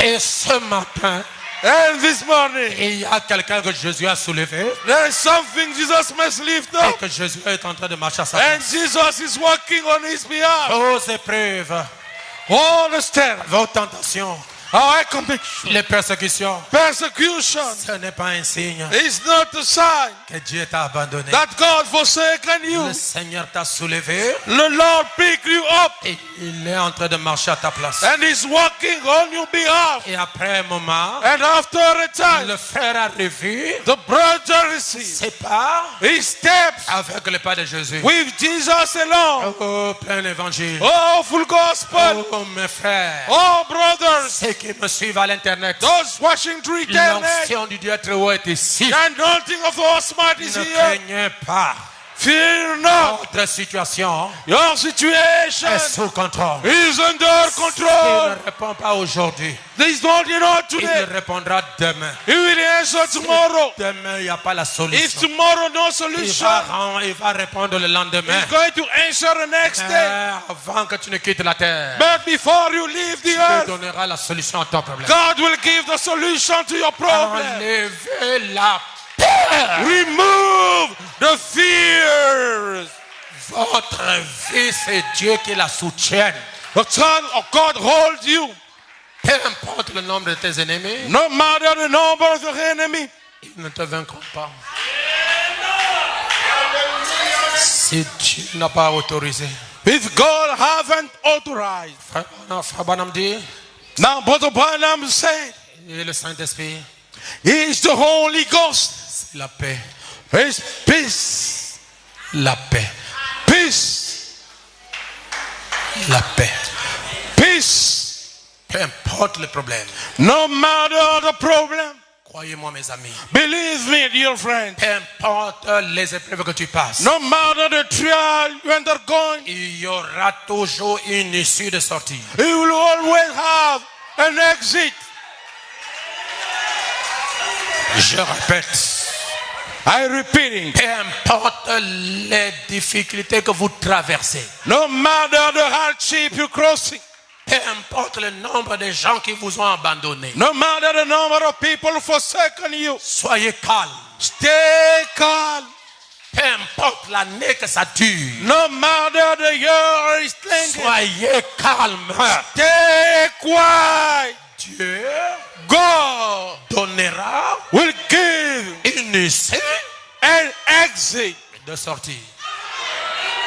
Et ce matin, And this morning, il y a quelqu'un que Jésus a soulevé. there is something Jesus must lift Et up. que Jésus est en train de marcher à sa And place. Jesus is working on his behalf. Vos épreuves, All the steps, vos tentations, our conviction, les persécutions, persecution ce n'est pas un signe is not a sign que Dieu t'a abandonné. that God forsaken you. Le Seigneur t'a soulevé The Lord pick you up et il est en train de marcher à ta place. and is working on your behalf. Et après un moment, And after a time, le frère a revu the brother received ses pas his steps avec le pas de Jésus. with Jesus alone. Oh, plein l'évangile. Oh, full gospel. Oh, mes frères. Oh, brothers, Ceux qui me suivent à l'internet. those watching through internet, L'onction du Dieu très haut est ici. the anointing of the Almighty is Ne here. craignez pas. Fear not. Votre situation Your situation est sous contrôle. is under Il control. ne répond pas aujourd'hui. This not not Il today. répondra demain. He will answer tomorrow. Demain, il n'y a pas la If solution. tomorrow no Il solution, va répondre le lendemain. he's going to answer the next day. Avant que tu ne quittes la terre, But before you leave the il earth, donnera la solution à ton problème. God will give the solution to your problem. Enlevez la peur. Remove the fears. Votre vie, c'est Dieu qui la soutient. The Son of God holds you. Peu importe le nombre de tes ennemis, No matter the number of the enemy. ils ne te vaincront pas. Si Dieu n'a pas autorisé. If God haven't authorized. Frère Branham dit, Now, Brother Branham said, et le Saint-Esprit, He is the Holy Ghost. c'est la paix. His peace. La paix. Peace. La paix. Peace. Peu importe le problème. No matter the problem. Croyez-moi, mes amis. Believe me, dear friend. Peu importe les épreuves que tu passes. No matter the trial you undergoing, Il y aura toujours une issue de sortie. you will always have an exit. Je répète. I repeating. Peu importe les difficultés que vous traversez. No matter the hardship you're crossing. Peu importe le nombre de gens qui vous ont abandonné. No matter the number of people forsaken you. Soyez calme. Stay calm. Peu importe l'année que ça dure. No matter the year is lengthy. Soyez calme. Stay quiet. Dieu God donnera will give une issue an exit. de sortie.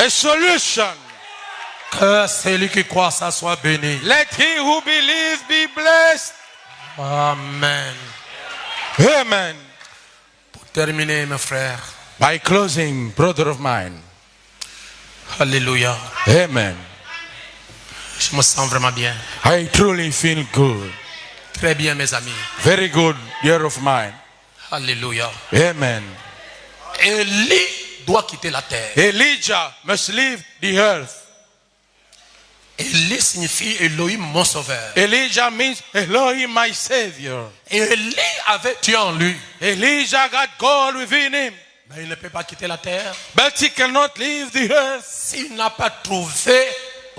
A solution. Que celui qui croit ça soit béni. Let he who believes be blessed. Amen. Amen. Pour terminer, mes frères. By closing, brother of mine. Alléluia. Amen. Je me sens vraiment bien. I truly feel good. Très bien, mes amis. Very good, dear of mine. Alléluia. Amen. Élie doit quitter la terre. Elijah must leave the earth. Élie signifie Elohim mon sauveur. Elijah means Elohim my savior. Élie avait Dieu en lui. Elijah got God within him. Mais il ne peut pas quitter la terre But he cannot leave the earth. s'il n'a pas trouvé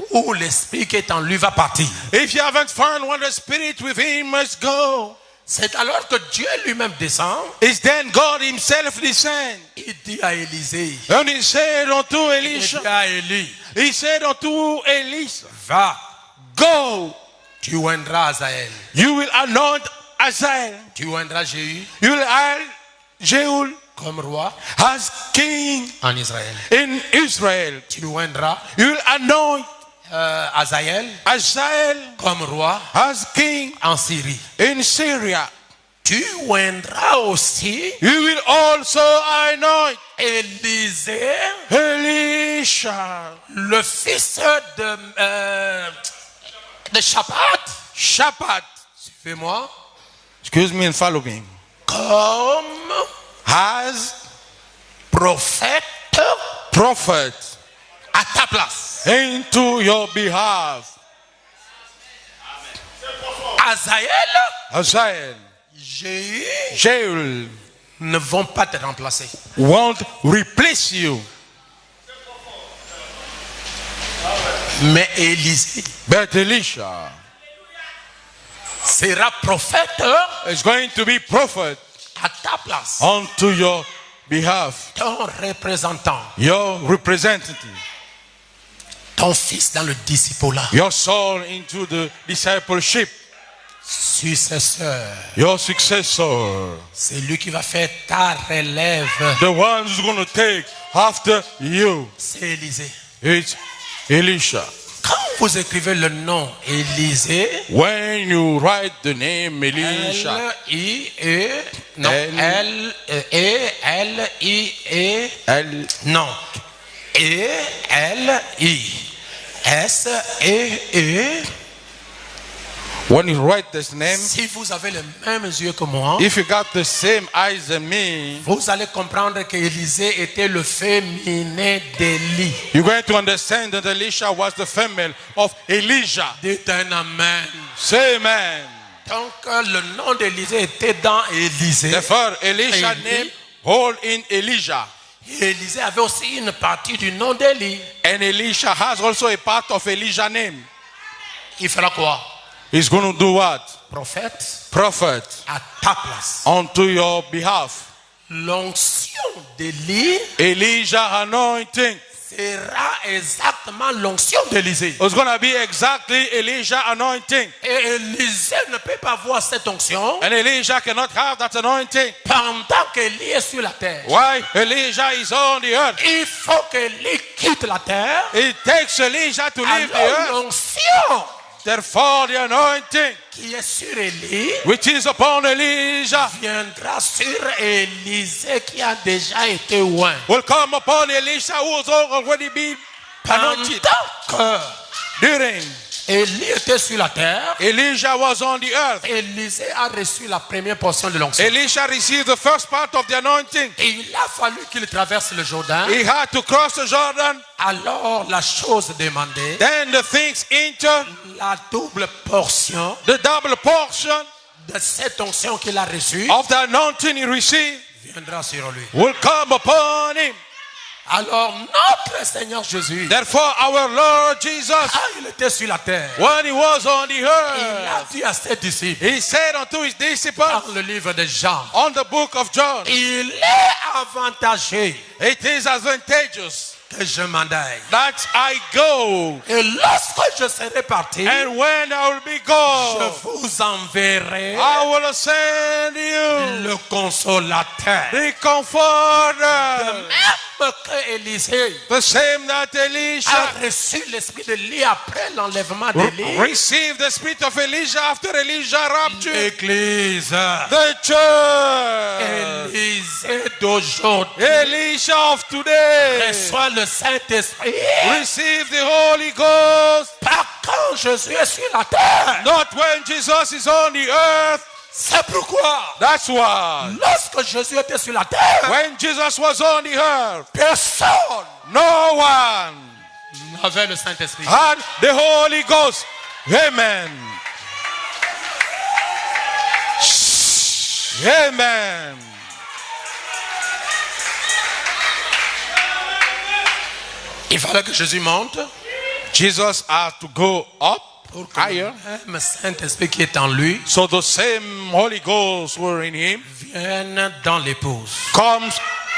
où l'esprit qui est en lui va partir. If you haven't found what the spirit within must go. C'est alors que Dieu lui-même descend. It's then God himself descend. Il dit à Élisée, And he said unto il dit Elisha, à Élie, he said unto Elisha, va, go, tu oindras Azaël, you will anoint Azael, tu oindras Jéhu you will anoint Jehu comme roi as king en Israël. in Israel. Tu oindras You will anoint Azaël Azael comme roi as king en Syrie. in Syria. Tu oindras aussi You will also anoint Élisée, Elisha, le fils de Shaphat. Suivez-moi. Excuse me and follow me. Comme As prophète prophet à ta place. into your behalf. Azael, Jéhu Jehu ne vont pas te remplacer. won't replace you. Mais Élisée But Elisha sera prophète is going to be prophet à ta place. unto your behalf. Ton représentant, Your representative. ton fils dans le discipulat, Your soul into the discipleship. successeur. Your successor. C'est lui qui va faire ta relève. The one who's going to take after you. C'est Élisée. It's Elisha. Quand vous écrivez le nom Élisée, When you write the name Elisha, L-I-E, non, L-E-L-I-E, non, E-L-I, S-E-E. when you write this name, Si vous avez les mêmes yeux que moi, if you got the same eyes as me, vous allez comprendre que Élisée était le féminin d'Élie. you're going to understand that Elisha was the female of Elijah. Dites un amen. Say amen. Donc le nom d'Élisée était dans Élisée. Therefore, Elisha Élie. name hold in Elijah. Et Élisée avait aussi une partie du nom d'Élie. And Elisha has also a part of Elijah name. Il fera quoi? He's going to do what? Prophète Prophet à ta place. unto your behalf. L'onction d'Élie Elijah anointing. sera exactement l'onction d'Élisée. It's going to be exactly Elijah anointing. Et Élisée ne peut pas voir cette onction And Elijah cannot have that anointing. pendant qu'Élie est sur la terre. Why? Elijah is on the earth. Il faut qu'Élie quitte la terre. It takes Elijah to leave the Alors earth. l'onction Therefore, the anointing qui est sur Élie which is upon Elijah viendra sur Élisée qui a déjà été oint. will come upon Elisha who has already been anointed. Pendant que During Élie était sur la terre, Elijah was on the earth, Élisée a reçu la première portion de l'onction. Elisha received the first part of the anointing. Et il a fallu qu'il traverse le Jourdain. He had to cross the Jordan. Alors la chose demandée, Then the things enter la double portion the double portion de cette onction qu'il a reçue of the anointing he received viendra sur lui. will come upon him. Alors notre Seigneur Jésus, Therefore, our Lord Jesus, quand il était sur la terre, when he was on the il a earth, dit à ses disciples, he said unto his disciples dans le livre de Jean, on the book of John, il est avantageux it is advantageous que je m'en aille. that I go, Et lorsque je serai parti, and when I will be je gone, vous enverrai I will send you le consolateur. the comforter, Même que Élisée the same that a Elisha reçu l'esprit d'Élie après l'enlèvement d'Élie, received the spirit of Elijah after Elijah raptured l'Église, the church. Élisée d'aujourd'hui Elisha of today reçoit le Saint-Esprit receive the Holy Ghost, pas quand Jésus est sur la terre. not when Jesus is on the earth. C'est pourquoi That's why lorsque Jésus était sur la terre, when Jesus was on the earth, personne no one n'avait le Saint-Esprit. had the Holy Ghost. Amen. Amen. Il fallait que Jésus monte Jesus had to go up pour que higher, le même Saint-Esprit qui est en lui so the same Holy Ghost were in him vienne dans l'épouse. comes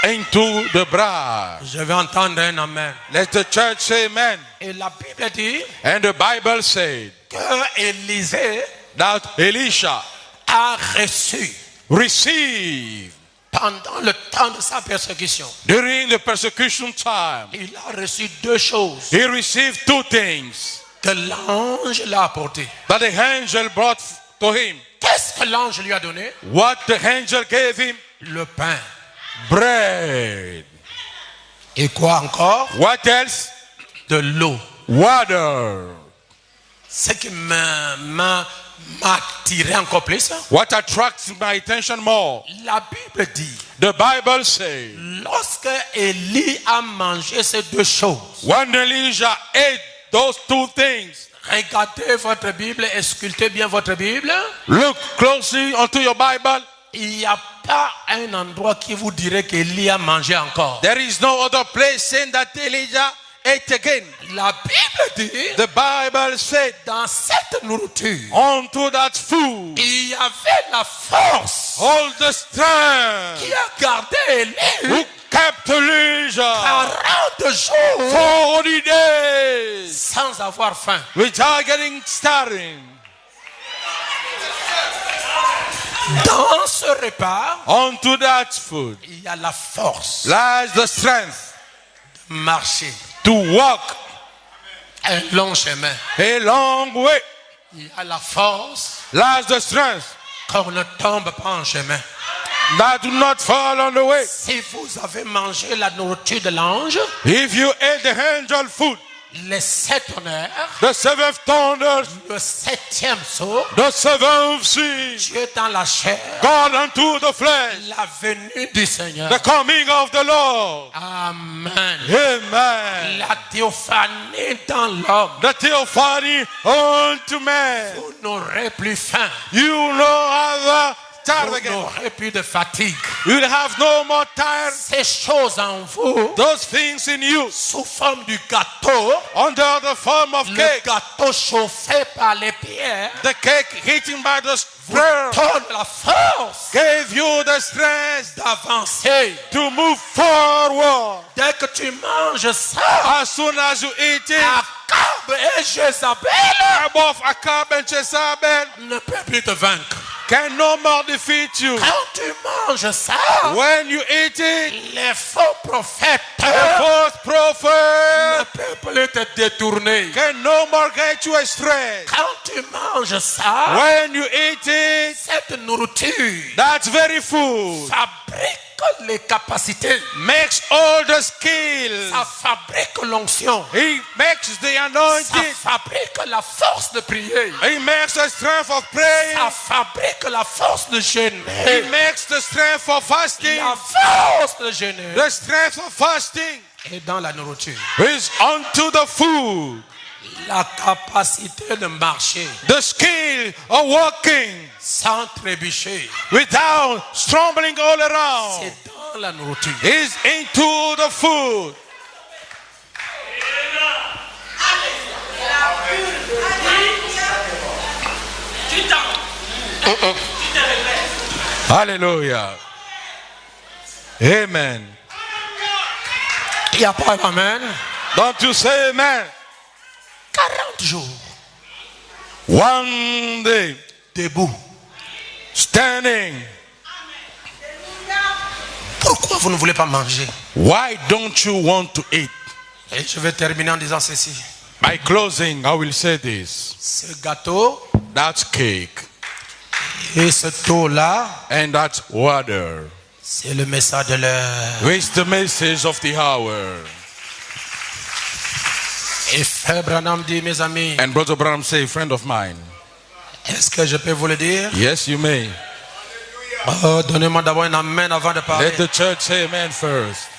into the bride. Je vais entendre un amen. Let the church say amen. Et la Bible dit And the Bible said que Élisée that Elisha a reçu received pendant le temps de sa persécution. during the persecution time. Il a reçu deux choses He received two things que l'ange l'a apporté. that the angel brought to him. Qu'est-ce que l'ange lui a donné? What the angel gave him? Le pain. Bread. Et quoi encore? What else? De l'eau. Water. Ce qui m'a attiré encore plus, What attracts my attention more? la Bible dit, The Bible says lorsque Élie a mangé ces deux choses, when Elijah ate those two things, regardez votre Bible et sculptez bien votre Bible, look closely onto your Bible. il n'y a pas un endroit qui vous dirait qu'Élie a mangé encore. There is no other place saying that Elijah ate again. La Bible dit, The Bible said, dans cette nourriture, unto that food, il y avait la force all the strength qui a gardé Élie who kept leisure 40 jours 40 days sans avoir faim. without getting started. Dans ce repas, Unto that food il y a la force lies the strength de marcher to walk un long chemin. a long way. Il y a la force Lies the strength qu'on ne tombe pas en chemin. that do not fall on the way. Si vous avez mangé la nourriture de l'ange, If you ate the angel food, les 7 honneurs, the seventh thunders, le 7e saut, the seventh sea, Dieu dans la chair, God unto the flesh, la venue du Seigneur. the coming of the Lord. Amen. Amen. La théophanie dans l'homme. The theophany unto man. Vous n'aurez plus faim. You know how tired Vous again. n'aurez plus de fatigue. You will have no more tired. Ces choses en vous, Those things in you, sous forme du gâteau, under the form of le cake, gâteau chauffé par les pierres, the cake eaten by the vous spear, donne la force gave you the strength d'avancer. to move forward. Dès que tu manges ça, As soon as you eat it, Akab et Jézabel above Akab and Jezebel ne peuvent plus te vaincre. can no more defeat you. Quand tu manges ça, When you eat it, les faux prophètes the false ne prophet peuvent plus te détourner. can no more get you astray. Quand tu manges ça, When you eat it, cette nourriture that very food fabrique les capacités. makes all the skills. Ça fabrique l'onction. He makes the Ça anointing. fabrique la force de prier. He makes the strength of praying. Ça fabrique la force de He jeûner. makes the strength of fasting. La force de jeûner The strength of fasting est dans la nourriture. is unto the food. La capacité de marcher The skill of walking sans trébucher, without stumbling all around c'est dans la nourriture. is into the food. Hallelujah. Amen. Il n'y a pas d'amen. Don't you say amen? 40 jours One day, debout. standing. Pourquoi vous ne voulez pas manger? Why don't you want to eat? Et je vais terminer en disant ceci. By closing, I will say this. Ce gâteau That cake et ce taux-là, and that water c'est le message de l'heure. is the message of the hour. Et Frère Branham dit, mes amis, And Brother Branham say, friend of mine. est-ce que je peux vous le dire? Yes, you may. Oh, donnez-moi d'abord un amen avant de parler. Let the church say amen first.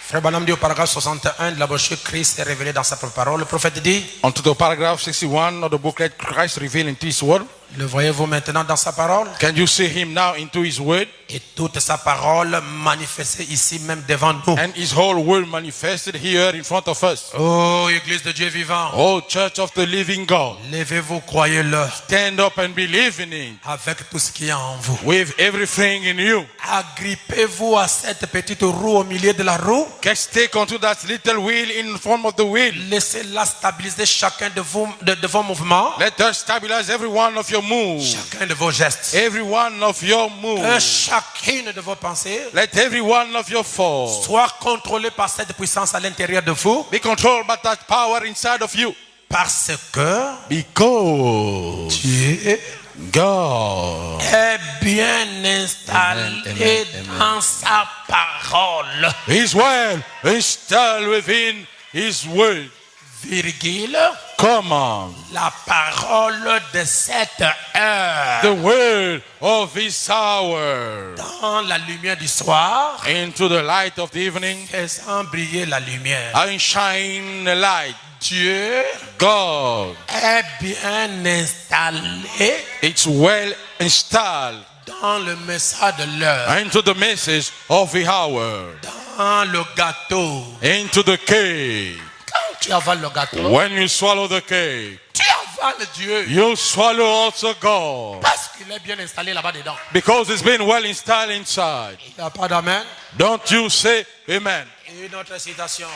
Frère Branham dit au paragraphe 61 de la brochure, Christ est révélé dans sa propre parole. Le prophète dit, Onto the paragraph 61 of the booklet, Christ revealed into his word. le voyez-vous maintenant dans sa parole? Can you see him now into his word? Et toute sa parole manifestée ici même devant nous. And his whole word manifested here in front of us. Oh, Église de Dieu vivant, Oh, church of the living God. levez-vous, croyez-le, Stand up and believe in it avec tout ce qui est en vous. with everything in you. Agrippez-vous à cette petite roue au milieu de la roue. Just take onto that little wheel in form of the wheel. Laissez-la stabiliser chacun de vos mouvements, Let us stabilize every one of your moves. chacun de vos gestes, Every one of your moves. chacune de vos pensées Let every one of your thoughts soit contrôlée par cette puissance à l'intérieur de vous, be controlled by that power inside of you. parce que Because Dieu God est bien installé dans sa parole. is well installed within His word. Virgule, Come on. la parole de cette heure The word of His hour. dans la lumière du soir, Into the light of the evening faisant briller la lumière. and shine the light. Dieu God, est bien installé it's well installed dans le message de l'heure, into the message of the hour. dans le gâteau. Into the cake. tu avales le gâteau, when you swallow the cake, tu avales Dieu. you swallow also God. Parce qu'il est bien installé là-bas dedans. Because it's been well installed inside. Il n'y a pas d'amen. Don't you say amen? Une autre citation.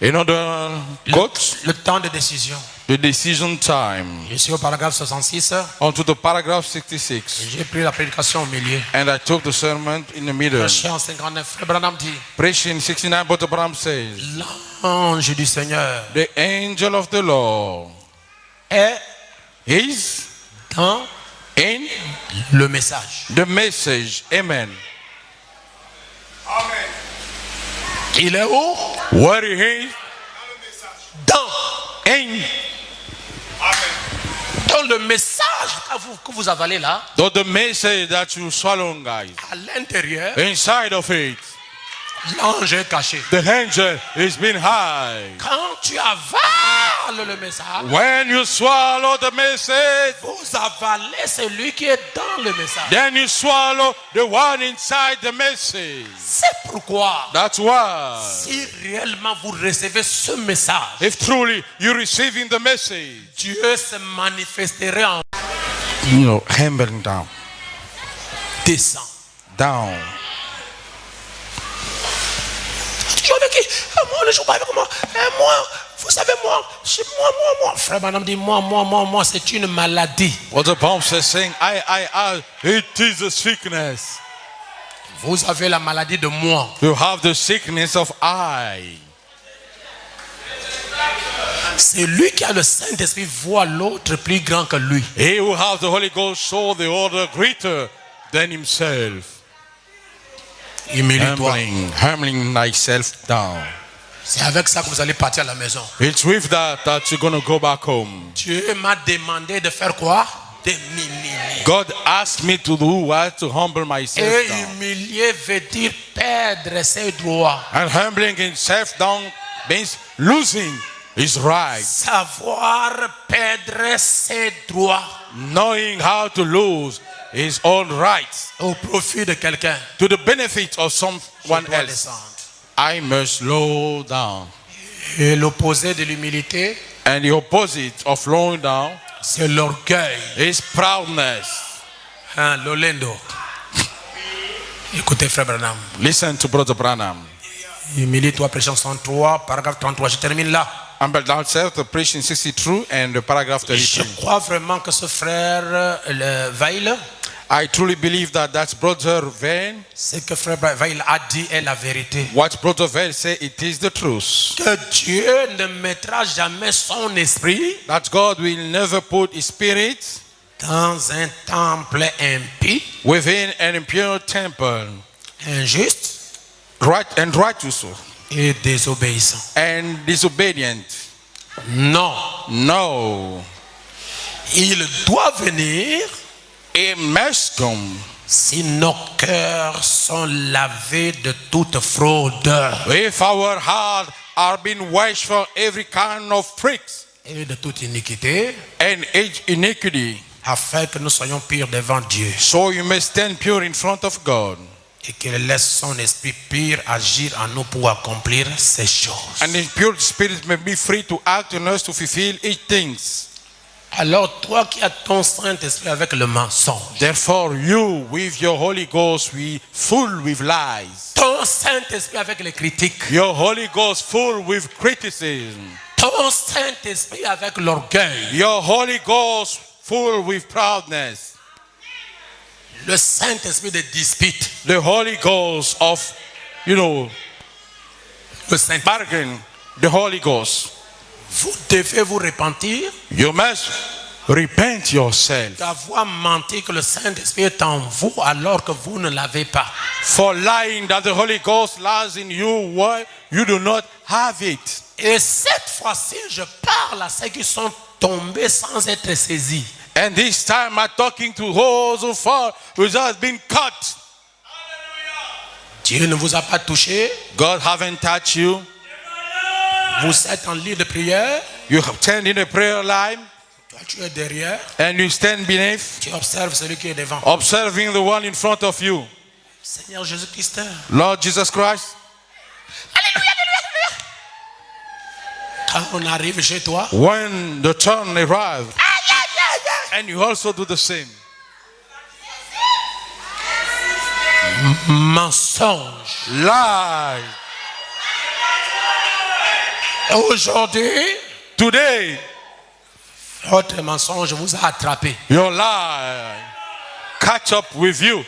Another quote, Le temps de décision. the decision time. Je suis au paragraphe 66. On to the paragraph 66. J'ai pris la prédication au milieu. And I took the sermon in the middle. Prêché en 59. Frère Branham dit, Preaching 69, Brother Branham says, l'ange du Seigneur the angel of the Lord est is dans in le message. the message. Amen. Il est où? Where he is? Dans. In. Dans le message que vous avalez là, Though the message that you swallow, guys, à l'intérieur, inside of it, l'ange est caché. the angel is being high. Quand tu avales le message, When you swallow the message, vous avalez celui qui est dans le message. then you swallow the one inside the message. C'est pourquoi, That's why, si réellement vous recevez ce message, if truly you're receiving the message, Dieu se manifesterait en humbling down, descend. down. Tu joues avec qui? Moi, ne joue pas avec moi. Moi, vous savez, moi. Frère Branham dit, moi, c'est une maladie. What the Pope says, saying, I, it is a sickness. Vous avez la maladie de moi. You have the sickness of I. C'est lui qui a le Saint-Esprit voit l'autre plus grand que lui. He who has the Holy Ghost saw the other greater than himself. Humilie-toi. Humbling thyself down. C'est avec ça que vous allez partir à la maison. It's with that you're going to go back home. Dieu m'a demandé de faire quoi? De m'humilier. God asked me to do what? To humble myself Et down. humilier veut dire perdre ses droits. And humbling himself down means losing his rights. Savoir perdre ses droits Knowing how to lose his own rights au profit de quelqu'un. to the benefit of someone Je dois else. descendre. I must slow down. Et l'opposé de l'humilité, And the opposite of slowing down c'est l'orgueil. is proudness. Hein, l'olendo. Écoutez, frère Branham. Listen to Brother Branham. Humilie-toi, prêchant 103, paragraphe 33. Je termine là. Humble thyself, the preaching 62 and the paragraph Je 33. crois vraiment que ce frère Veil, I truly believe that Brother Van, ce que frère Veil a dit est la vérité. what Brother Van said, it is the truth. Que Dieu ne mettra jamais son esprit That God will never put his spirit dans un temple impie, within an impure temple, injuste right and righteous et désobéissant. and disobedient. Non, No. il doit venir It must come si nos cœurs sont lavés de toute fraude if our hearts are being washed from every kind of tricks et de toute iniquité, and iniquity. afin que nous soyons purs devant Dieu So you must stand pure in front of God. et qu'il laisse son esprit pur agir en nous pour accomplir ces choses. And the pure spirit may be free to act in us to fulfill each things. Alors toi qui as ton Saint-Esprit avec le mensonge, Therefore, you with your Holy Ghost, we full with lies. ton Saint-Esprit avec les critiques, Your Holy Ghost full with criticism. ton Saint-Esprit avec l'orgueil, Your Holy Ghost full with proudness. le Saint-Esprit de dispute, The Holy Ghost of, le Saint-Esprit. bargain. The Holy Ghost. Vous devez vous repentir You must repent yourself d'avoir menti que le Saint-Esprit est en vous alors que vous ne l'avez pas. for lying that the Holy Ghost lies in you while you do not have it. Et cette fois-ci, je parle à ceux qui sont tombés sans être saisis. And this time I'm talking to those who fall without being caught. Dieu ne vous a pas touché. God haven't touched you. Vous êtes en lit de prière. You stand in a prayer line Toi, tu es derrière. and you stand beneath, Tu observes celui qui est devant. observing the one in front of you. Seigneur Jésus-Christ. Lord Jesus Christ. Alléluia, alléluia, alléluia. Quand on arrive chez toi, when the turn arrives, and you also do the same. mensonge. Lie. Aujourd'hui, Today, votre mensonge vous a attrapé. your lie catch up with you.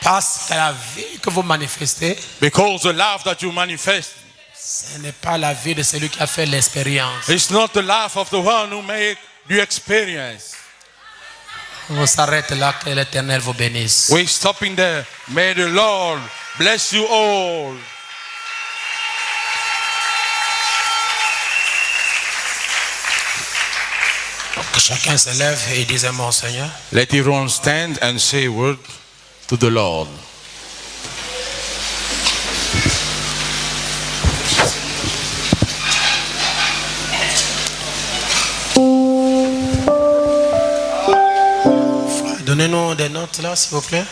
Parce que la vie que vous manifestez, Because the life that you manifest, ce n'est pas la vie de celui qui a fait l'expérience. it's not the life of the one who made the experience. On s'arrête là, que l'Éternel vous bénisse. We're stopping there. May the Lord bless you all. Que chacun se lève et dise mon Seigneur. Let everyone stand and say a word to the Lord. Donnez-nous des notes là, s'il vous plaît.